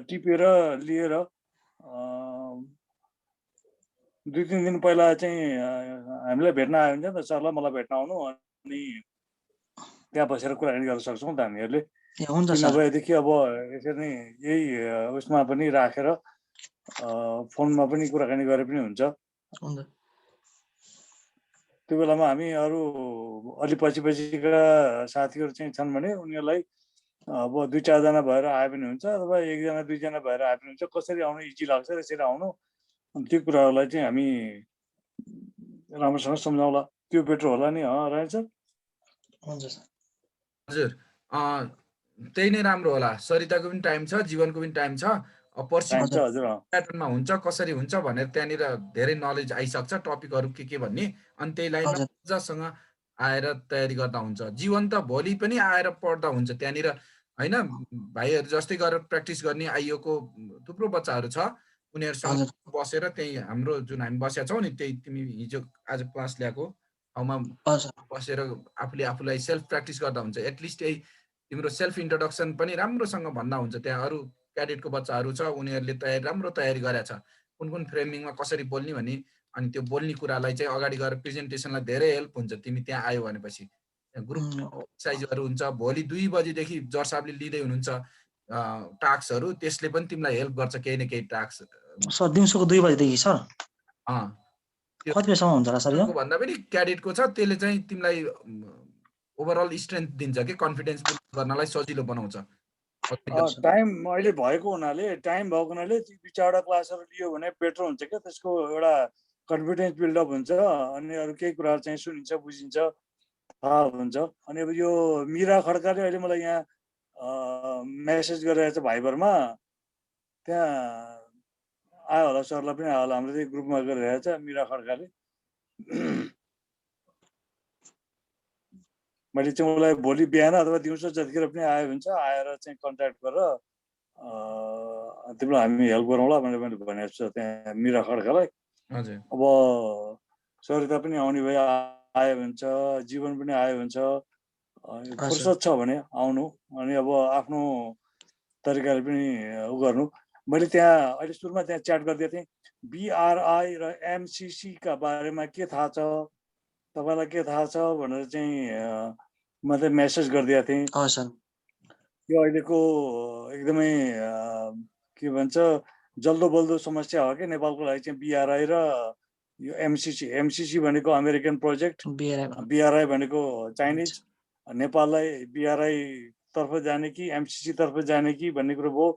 टिपेर लिएर 2-3 दिन पहिला चाहिँ हामीलाई भेट्न आयो हुन्छ नि त सरलाई, मलाई भेट्न आउनु, अनि त्यहाँ बसेर कुराकानी गर्न सक्छौँ त हामीहरूले। नभएदेखि अब यसरी नै यही उसमा पनि राखेर फोनमा पनि कुराकानी गरे पनि हुन्छ। त्यो बेलामा हामी अरू अलि पछिका साथीहरू चाहिँ छन् भने उनीहरूलाई अब 2-4 जना भएर आए पनि हुन्छ, अथवा 1-2 जना भएर आए पनि हुन्छ। कसरी आउनु इजी लाग्छ त्यसरी आउनु। अनि त्यो कुराहरूलाई चाहिँ हामी राम्रोसँग सम्झाउला, त्यो बेटर होला नि रायन सर? हजुर, त्यही नै राम्रो होला। सरिताको पनि टाइम छ, जीवनको पनि टाइम छ। पर्सि प्याटर्नमा हुन्छ कसरी हुन्छ भनेर त्यहाँनिर धेरै नलेज आइसक्छ, टपिकहरू के भन्ने, अनि त्यही लाइनमा मजासँग आएर तयारी गर्दा हुन्छ। जीवन त भोलि पनि आएर पढ्दा हुन्छ त्यहाँनिर होइन। भाइहरू जस्तै गरेर प्र्याक्टिस गर्ने आइयोको थुप्रो बच्चाहरू छ, उनीहरूसँग बसेर त्यही हाम्रो जुन हामी बसेका छौँ नि, त्यही तिमी हिजो आज क्लास ल्याएको ठाउँमा बसेर आफूलाई सेल्फ प्र्याक्टिस गर्दा हुन्छ। एटलिस्ट यही तिम्रो सेल्फ इन्ट्रोडक्सन पनि राम्रोसँग भन्दा हुन्छ। त्यहाँ अरू क्याडेटको बच्चाहरू छ, उनीहरूले राम्रो तयारी गरेछ, कुन कुन फ्रेमिङमा कसरी बोल्ने भन्ने, अनि त्यो बोल्ने कुरालाई चाहिँ अगाडि गएर प्रेजेन्टेसनलाई धेरै हेल्प हुन्छ तिमी त्यहाँ आयो भनेपछि। ग्रुप एक्सर्साइजहरू हुन्छ, भोलि 2 बजीदेखि जज साहबले लिँदै हुनुहुन्छ टास्कहरू, त्यसले पनि तिमीलाई हेल्प गर्छ केही न केही टास्क। सर दिउँसोको 2 बजेदेखि सर कति बेलासम्म हुन्छ होला सर यो? भन्दा पनि क्याडेटको छ, त्यसले चाहिँ तिमीलाई ओभरअल स्ट्रेन्थ दिन्छ कि कन्फिडेन्स बिल्ड गर्नलाई सजिलो बनाउँछ। टाइम अहिले भएको हुनाले ती 2-4वटा क्लासहरू लियो भने बेटर हुन्छ क्या, त्यसको एउटा कन्फिडेन्स बिल्डअप हुन्छ, अनि अरू केही कुराहरू चाहिँ सुनिन्छ, बुझिन्छ, थाहा हुन्छ। अनि अब यो मिरा खड्काले अहिले मलाई यहाँ मेसेज गरिरहेको छ भाइबरमा, त्यहाँ आयो होला, सरलाई पनि आयो होला, हाम्रो चाहिँ ग्रुपमा गरिरहेको छ मिरा खड्काले। मैले चाहिँ उसलाई भोलि बिहान अथवा दिउँसो जतिखेर पनि आयो भने चाहिँ आएर चाहिँ कन्ट्याक्ट गरेर तिमीलाई हामी हेल्प गरौँला भनेर मैले भनेको छु त्यहाँ मिरा खड्कालाई। अब सरिता पनि आउने भए आयो भन्छ, जीवन पनि आयो भन्छ, फुर्सद छ भने आउनु, अनि अब आफ्नो तरिकाले पनि उ गर्नु। मैले त्यहाँ अहिले सुरुमा त्यहाँ च्याट गरिदिएको थिएँ, BRI र MCC का बारेमा के थाहा छ, तपाईँलाई के थाहा छ भनेर चाहिँ मैले मेसेज गरिदिएको थिएँ। यो अहिलेको एकदमै के भन्छ जल्दो बल्दो समस्या हो कि नेपालको लागि चाहिँ BRI र यो MCC भनेको अमेरिकन प्रोजेक्ट, BRI भनेको चाइनिज, नेपाललाई BRI तर्फ जाने कि MCC तर्फ जाने कि भन्ने कुरो भयो।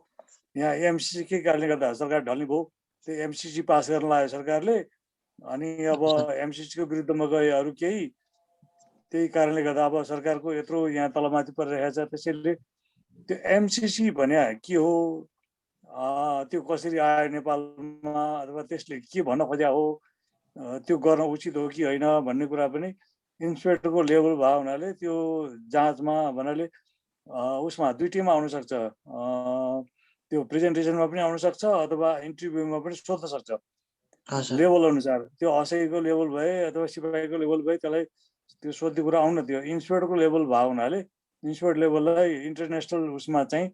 यहाँ MCC के कारणले गर्दा सरकार ढल्ने भयो, त्यो MCC पास गर्न लाग्यो सरकारले, अनि अब MCC को विरुद्धमा गए अरू केही, त्यही कारणले गर्दा अब सरकारको यत्रो यहाँ तलमाथि परिरहेको छ। त्यसैले त्यो MCC भने के हो, त्यो कसरी आयो नेपालमा, अथवा त्यसले के भन्न खोजेको हो, त्यो गर्न उचित हो कि होइन भन्ने कुरा पनि इन्सपेक्टरको लेभल भएको हुनाले त्यो जाँचमा भन्नाले उसमा दुईटैमा आउन सक्छ, त्यो प्रेजेन्टेसनमा पनि आउन सक्छ अथवा इन्टरभ्यूमा पनि सोध्न सक्छ लेभल अनुसार। त्यो असैको लेभल भए अथवा सिपाहीको लेभल भए त्यसलाई त्यो सोध्ने कुरा आउन दियो। इन्सपेक्टरको लेभल भएको हुनाले इन्सपेक्टर लेभललाई इन्टरनेसनल उसमा चाहिँ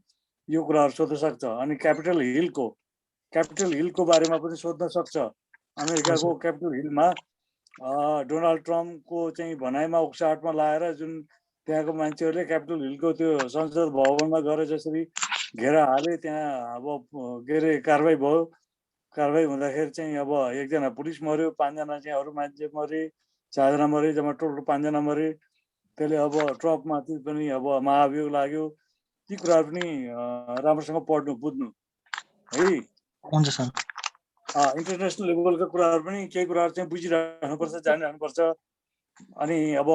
यो कुराहरू सोध्न सक्छ। अनि क्यापिटल हिलको बारेमा पनि सोध्न सक्छ। अमेरिकाको क्यापिटल हिलमा डोनाल्ड ट्रम्पको चाहिँ भनाइमा उक्साहटमा लाएर जुन त्यहाँको मान्छेहरूले क्यापिटल हिलको त्यो संसद भवनमा गएर जसरी घेरा हाले, त्यहाँ अब के अरे कारवाही भयो। कारवाही हुँदाखेरि चाहिँ अब एकजना पुलिस मर्यो, 5 जना चाहिँ अरू मान्छे मरे, 4 जना मरे, जम्मा टोटल 5 जना मरे। त्यसले अब ट्रम्पमाथि पनि अब महाभियोग लाग्यो। ती कुराहरू पनि राम्रोसँग पढ्नु बुझ्नु है। हुन्छ सर। इन्टरनेसनल लेभलका कुराहरू पनि केही कुराहरू चाहिँ बुझिराख्नुपर्छ, जानिराख्नुपर्छ। अनि अब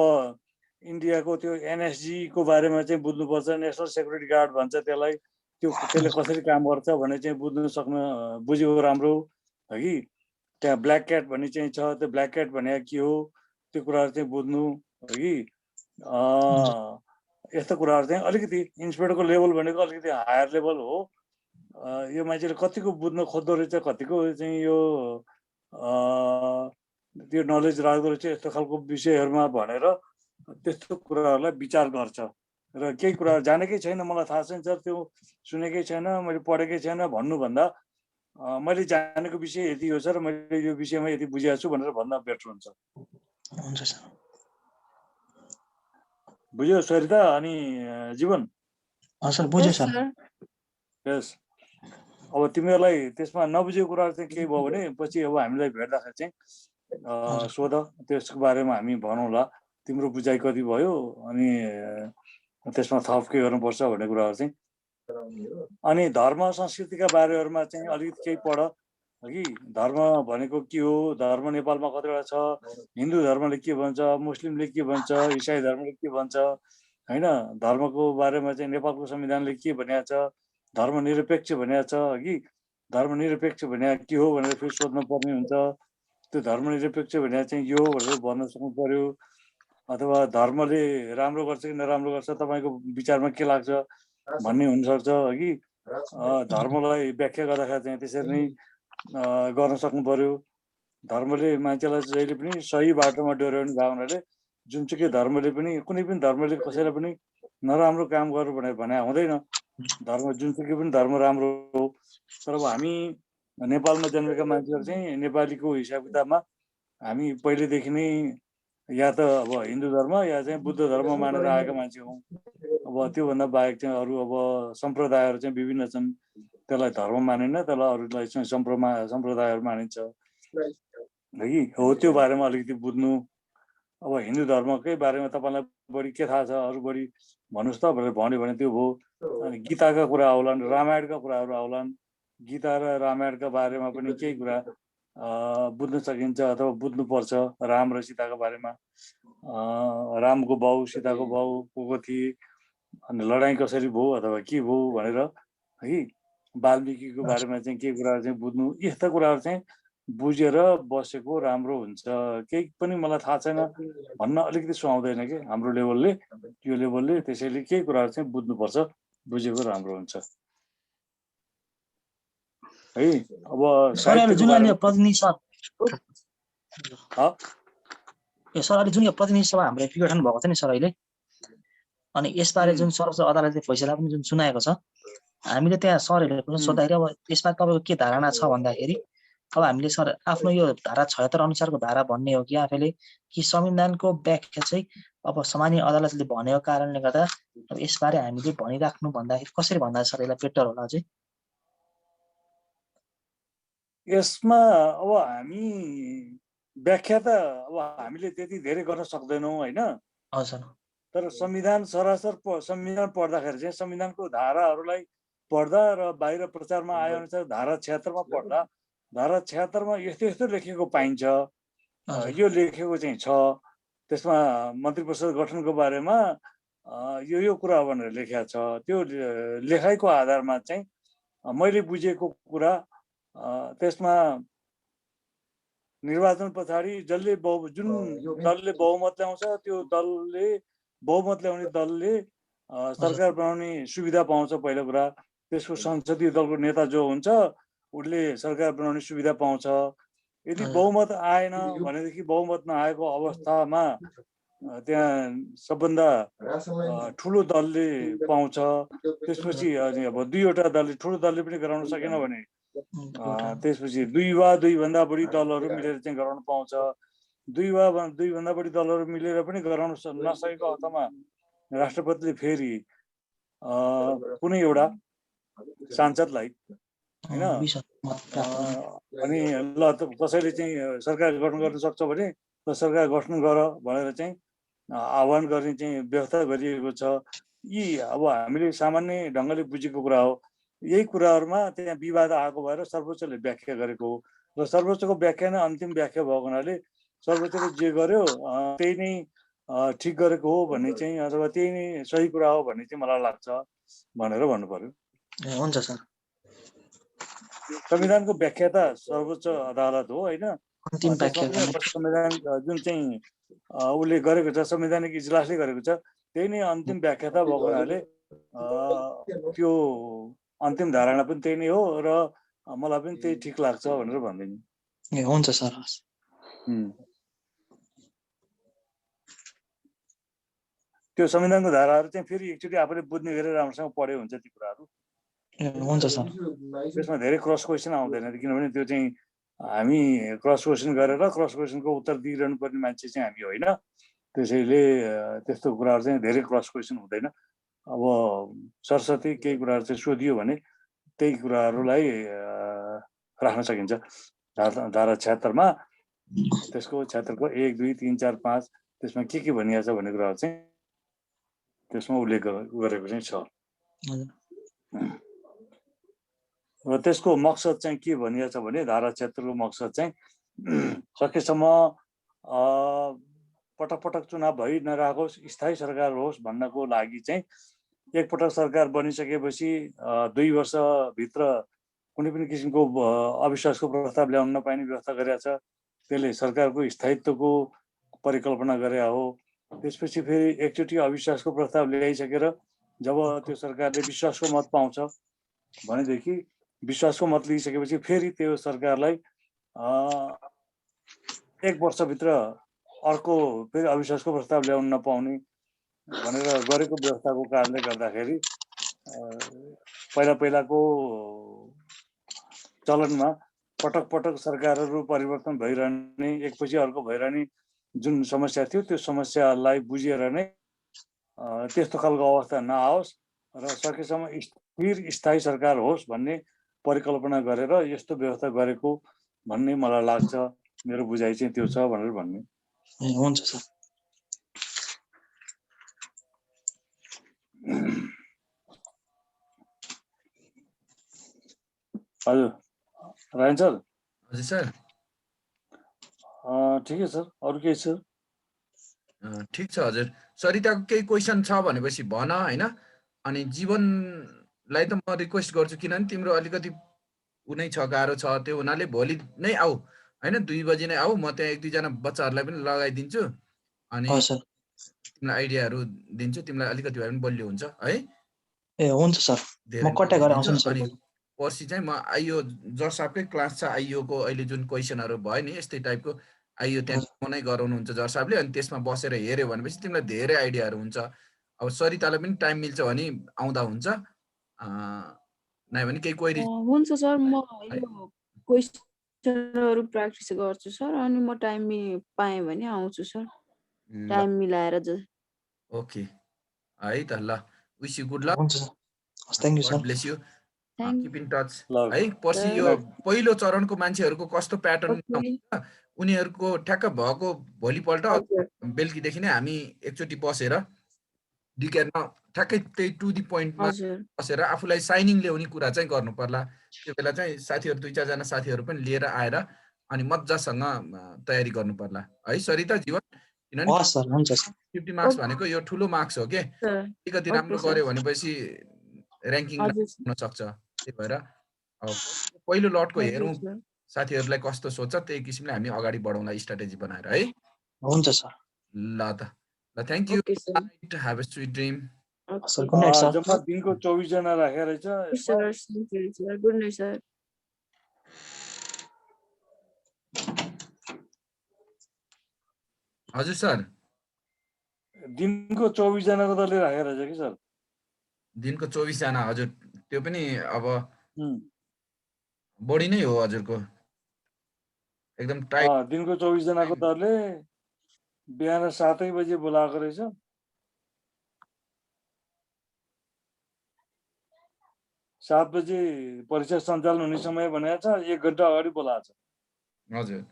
इन्डियाको त्यो NSG को बारेमा चाहिँ बुझ्नुपर्छ, नेसनल सेक्युरिटी गार्ड भन्छ त्यसलाई, त्यसले कसरी काम गर्छ भन्ने चाहिँ बुझेको राम्रो हो कि। त्यहाँ ब्ल्याक क्याट भन्ने चाहिँ छ, त्यो ब्ल्याक क्याट भने के हो त्यो कुराहरू चाहिँ बुझ्नु हो कि। यस्तो कुराहरू चाहिँ अलिकति इन्सपेक्टरको लेभल भनेको अलिकति हायर लेभल हो। यो मान्छेले कतिको बुझ्न खोज्दो रहेछ, कतिको चाहिँ यो त्यो नलेज राख्दो रहेछ यस्तो खालको विषयहरूमा भनेर त्यस्तो कुराहरूलाई विचार गर्छ। र केही कुराहरू जानेकै छैन, मलाई थाहा छैन सर, त्यो सुनेकै छैन, मैले पढेकै छैन भन्नुभन्दा मैले जानेको विषय यति हो सर, मैले यो विषयमा यति बुझेको छु भनेर भन्दा बेटर हुन्छ। हुन्छ सर। बुझ्यो सरिता अनि जीवन? सर बुझ्यो सर। यस। अब तिमीहरूलाई त्यसमा नबुझेको कुराहरू चाहिँ केही भयो भने पछि अब हामीलाई भेट्दाखेरि चाहिँ सोध, त्यसको बारेमा हामी भनौँला तिम्रो बुझाइ कति भयो अनि त्यसमा थप के गर्नुपर्छ भन्ने कुराहरू चाहिँ। अनि धर्म संस्कृतिका बारेहरूमा चाहिँ अलिकति केही पढ कि। धर्म भनेको के हो, धर्म नेपालमा कतिवटा छ, हिन्दू धर्मले के भन्छ, मुस्लिमले के भन्छ, इसाई धर्मले के भन्छ होइन। धर्मको बारेमा चाहिँ नेपालको संविधानले के भनेको छ, धर्मनिरपेक्ष भनेको छ कि। धर्मनिरपेक्ष भने के हो भनेर फेरि सोध्नु पर्ने हुन्छ। त्यो धर्मनिरपेक्ष भने चाहिँ यो भनेर भन्न सक्नु पर्यो। अथवा धर्मले राम्रो गर्छ कि नराम्रो गर्छ तपाईँको विचारमा के लाग्छ भन्ने हुनसक्छ कि। धर्मलाई व्याख्या गर्दाखेरि चाहिँ त्यसरी नै गर्न सक्नु पर्यो। धर्मले मान्छेलाई जहिले पनि सही बाटोमा डोर्याउने भएको हुनाले जुनसुकै धर्मले पनि, कुनै पनि धर्मले कसैलाई पनि नराम्रो काम गर्नु भनेर भने हुँदैन। धर्म जुनसुकै पनि धर्म राम्रो हो, तर अब हामी नेपालमा जन्मेका मान्छेहरू चाहिँ नेपालीको हिसाब किताबमा हामी पहिलेदेखि नै या त अब हिन्दू धर्म या चाहिँ बुद्ध धर्म मानेर आएका मान्छे हौँ। अब त्योभन्दा बाहेक चाहिँ अरू अब सम्प्रदायहरू चाहिँ विभिन्न छन्, त्यसलाई धर्म मानिन्न, त्यसलाई अरूलाई चाहिँ सम्प्रदायहरू मानिन्छ है कि हो। त्यो बारेमा अलिकति बुझ्नु। अब हिन्दू धर्मकै बारेमा तपाईँलाई बढी के थाहा छ, अरू बढी भन्नुहोस् त भनेर भन्यो भने त्यो भयो। अनि गीताका कुरा आउलान्, रामायणका कुराहरू आउलान्, गीता र रामायणका बारेमा पनि केही कुरा बुझ्न सकिन्छ अथवा बुझ्नुपर्छ। राम र सीताको बारेमा, रामको बाउ सीताको बाउ को थिए, अनि लडाइँ कसरी भयो अथवा के भयो भनेर है। वाल्मिकीको बारेमा चाहिँ के कुराहरू चाहिँ बुझ्नु, यस्ता कुराहरू चाहिँ बुझेर बसेको राम्रो हुन्छ। केही पनि मलाई थाहा छैन भन्न अलिकति सुहाउँदैन कि हाम्रो लेभलले, त्यो लेभलले। त्यसैले केही कुराहरू चाहिँ बुझ्नुपर्छ, बुझेको राम्रो हुन्छ है। अब सरले जुन अहिले प्रतिनिधि सभा सर अहिले जुन यो प्रतिनिधि सभा हाम्रो विघटन भएको छ नि सर अहिले, अनि यसबारे जुन सर्वोच्च अदालतले फैसला पनि जुन सुनाएको छ, हामीले त्यहाँ सरहरूले पनि सोद्धाखेरि अब यसमा तपाईँको के धारणा छ भन्दाखेरि, अब हामीले सर आफ्नो यो धारा 76 अनुसारको धारा भन्ने हो कि आफैले कि संविधानको व्याख्या चाहिँ अब सामान्य अदालतले भनेको कारणले गर्दा अब यसबारे हामीले भनिराख्नु भन्दाखेरि कसरी भन्दा सर यसलाई बेटर होला चाहिँ? यसमा अब हामी व्याख्या त अब हामीले त्यति धेरै गर्न सक्दैनौँ होइन। हजुर। तर संविधान सरासर संविधान पढ्दाखेरि चाहिँ संविधानको धाराहरूलाई पढ्दा र बाहिर प्रचारमा आए अनुसार धारा 76 मा पढ्दा धारा 76 मा यस्तो यस्तो लेखेको पाइन्छ, यो लेखेको चाहिँ छ। त्यसमा मन्त्री परिषद गठनको बारेमा यो कुरा भनेर लेखेको छ। त्यो लेखाइको आधारमा चाहिँ मैले बुझेको कुरा, त्यसमा निर्वाचन पछाडि जसले जुन दलले बहुमत ल्याउँछ त्यो दलले बहुमत ल्याउने दलले सरकार बनाउने सुविधा पाउँछ। पहिलो कुरा त्यसको संसदीय दलको नेता जो हुन्छ उसले सरकार बनाउने सुविधा पाउँछ। यदि बहुमत आएन भनेदेखि बहुमत नआएको अवस्थामा त्यहाँ सबभन्दा ठुलो दलले पाउँछ। त्यसपछि अब दुईवटा दलले, ठुलो दलले पनि गराउन सकेन भने त्यसपछि दुई वा दुईभन्दा बढी दलहरू मिलेर चाहिँ गराउन पाउँछ। दुईभन्दा बढी दलहरू मिलेर पनि गराउन नसकेको अवस्थामा राष्ट्रपतिले फेरि कुनै एउटा सांसदलाई होइन अनि ल कसैले चाहिँ सरकार गठन गर्न सक्छ भने सरकार गठन गर भनेर चाहिँ आह्वान गर्ने चाहिँ व्यवस्था गरिएको छ। यी अब हामीले सामान्य ढङ्गले बुझेको कुरा हो। यही कुराहरूमा त्यहाँ विवाद आएको भएर सर्वोच्चले व्याख्या गरेको हो र सर्वोच्चको व्याख्या नै अन्तिम व्याख्या भएको हुनाले सर्वोच्चले जे गर्यो त्यही नै ठिक गरेको हो भन्ने चाहिँ अथवा त्यही नै सही कुरा हो भन्ने चाहिँ मलाई लाग्छ भनेर भन्नु पर्यो। हुन्छ सर। संविधानको व्याख्या त सर्वोच्च अदालत हो होइन। संविधान जुन चाहिँ उसले गरेको छ, संवैधानिक इजलासले गरेको छ, त्यही नै अन्तिम व्याख्या त भएको हुनाले त्यो अन्तिम धारणा पनि त्यही नै हो र मलाई पनि त्यही ठिक लाग्छ भनेर भन्दिनु। हुन्छ सर। त्यो संविधानको धाराहरू चाहिँ फेरि एकचोटि आफूले बुझ्ने गरेर राम्रोसँग पढ्यो हुन्छ ती कुराहरू। हुन्छ सर। त्यसमा धेरै क्रस क्वेसन आउँदैन, किनभने त्यो चाहिँ हामी क्रस क्वेसन गरेर क्रस क्वेसनको उत्तर दिइरहनु पर्ने मान्छे चाहिँ हामी होइन। त्यसैले त्यस्तो कुराहरू चाहिँ धेरै क्रस क्वेसन हुँदैन। अब सरस्वती केही कुराहरू चाहिँ सोधियो भने त्यही कुराहरूलाई राख्न सकिन्छ। धारा 76 मा त्यसको 76 को 1, 2, 3, 4, 5 त्यसमा के भनिएको छ भन्ने कुराहरू चाहिँ त्यसमा उल्लेख गरेको चाहिँ छ र त्यसको मकसद चाहिँ के भनिएको छ भने धारा 76 को मकसद चाहिँ सकेसम्म पटक पटक चुनाव भइ नराखोस्, स्थायी सरकार होस् भन्नको लागि चाहिँ एकपटक सरकार बनिसकेपछि 2 वर्षभित्र कुनै पनि किसिमको अविश्वासको प्रस्ताव ल्याउन नपाइने व्यवस्था गरेको छ। त्यसले सरकारको स्थायित्वको परिकल्पना गरे हो। त्यसपछि फेरि एकचोटि अविश्वासको प्रस्ताव ल्याइसकेर जब त्यो सरकारले विश्वासको मत पाउँछ भनेदेखि विश्वासको मत लिइसकेपछि फेरि त्यो सरकारलाई 1 वर्षभित्र अर्को फेरि अविश्वासको प्रस्ताव ल्याउन नपाउने भनेर गरेको व्यवस्थाको कारणले गर्दाखेरि पहिलाको चलनमा पटक पटक सरकारहरू परिवर्तन भइरहने, एकपछि अर्को भइरहने जुन समस्या थियो त्यो समस्यालाई बुझेर नै त्यस्तो खालको अवस्था नआओस् र सकेसम्म स्थिर स्थायी सरकार होस् भन्ने परिकल्पना गरेर यस्तो व्यवस्था गरेको भन्ने मलाई लाग्छ। मेरो बुझाइ चाहिँ त्यो छ भनेर भन्ने। हुन्छ सर। हजुर रायन सर। हजुर सर। ठिकै सर, अरू केही छ? ठिक छ हजुर। सरिताको केही क्वेसन छ भनेपछि भन हैन। अनि जीवनलाई त म रिक्वेस्ट गर्छु, किनभने तिम्रो अलिकति उनै छ, गाह्रो छ, त्यो हुनाले भोलि नै आऊ हैन, 2 बजी नै आऊ। म त्यहाँ 1-2 जना बच्चाहरूलाई पनि लगाइदिन्छु अनि तिमीलाई आइडियाहरू दिन्छु, तिमीलाई अलिकति भए पनि बलियो हुन्छ है। ए हुन्छ सर, म कट्टा गरेर आउँछु नि सर। अनि पर्सि चाहिँ म आइयो जज साहबकै क्लास छ, आइयोको अहिले जुन क्वेसनहरू भयो नि यस्तै टाइपको आइयो त्यहाँ मनै गराउनुहुन्छ जज साहबले, अनि त्यसमा बसेर हेऱ्यो भनेपछि तिमीलाई धेरै आइडियाहरू हुन्छ। अब सरितालाई पनि टाइम मिल्छ भने आउँदा हुन्छ, नभए भने केही क्वेरी हुन्छ सर। म यो क्वेसनहरू प्र्याक्टिस गर्छु सर, अनि म टाइम पाएँ भने आउँछु सर, टाइम मिलाएर। ओके है त, ल विश यु गुड लक। हुन्छ sir, thank you sir. God bless you. Keep in touch है। पछि सर। यो पहिलो चरणको मान्छेहरूको कस्तो प्याटर्न हुन्छ, उनीहरूको ठ्याक्क भएको भोलिपल्ट बेलुकीदेखि नै हामी एकचोटि बसेर डिकेरमा ठ्याक्कै त्यही टु दी पोइन्टमा बसेर आफूलाई साइनिङ ल्याउने कुरा चाहिँ गर्नु पर्ला। त्यो बेला चाहिँ साथीहरू 2-4 जना साथीहरू पनि लिएर आएर अनि मजासँग तयारी गर्नु पर्ला है सरिता जीवन। किनभने 50 मार्क्स भनेको यो ठुलो मार्क्स हो के, अलिकति राम्रो गर्यो भनेपछि र्याङ्किङ हुन सक्छ। त्यही भएर पहिलो लटको हेरौँ साथीहरूलाई कस्तो सोच्छ, त्यही किसिमले हामी अगाडि बढाउँला स्ट्राटेजी बनाएर है। हुन्छ सर। ल त, ल thank you. Have a sweet dream. जम्मा दिनको 24 जना राखेर रहेछ। Good night sir. हजुर सर। दिनको 24 जनाको दलले राखेर रहेछ कि सर? दिनको 24 जना हजुर, त्यो पनि अब बढी नै हो हजुरको, एकदम टाइट। दिनको 24 जनाको दलले बिहान 7 बजे बोलाएको रहेछ। 7 बजे परीक्षा सञ्चालन हुने समय भनेको छ, 1 घण्टा अगाडि बोलाएको छ। हजुर।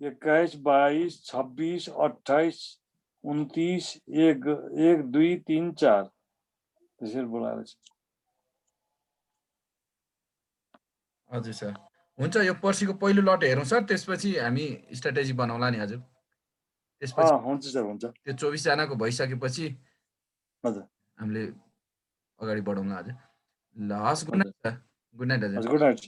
21, 22, 26, 28, 29, 1, 2, 3, 4 त्यसरी बोलाएको छ। हजुर सर, हुन्छ। यो पर्सिको पहिलो लट हेरौँ सर, त्यसपछि हामी स्ट्राटेजी बनाउला नि हजुर। त्यसपछि हुन्छ सर, हुन्छ। त्यो 24 जनाको भइसकेपछि हजुर हामीले अगाडि बढाउँला हजुर। ल हस्, good night sir. Good night हजुर। Good night.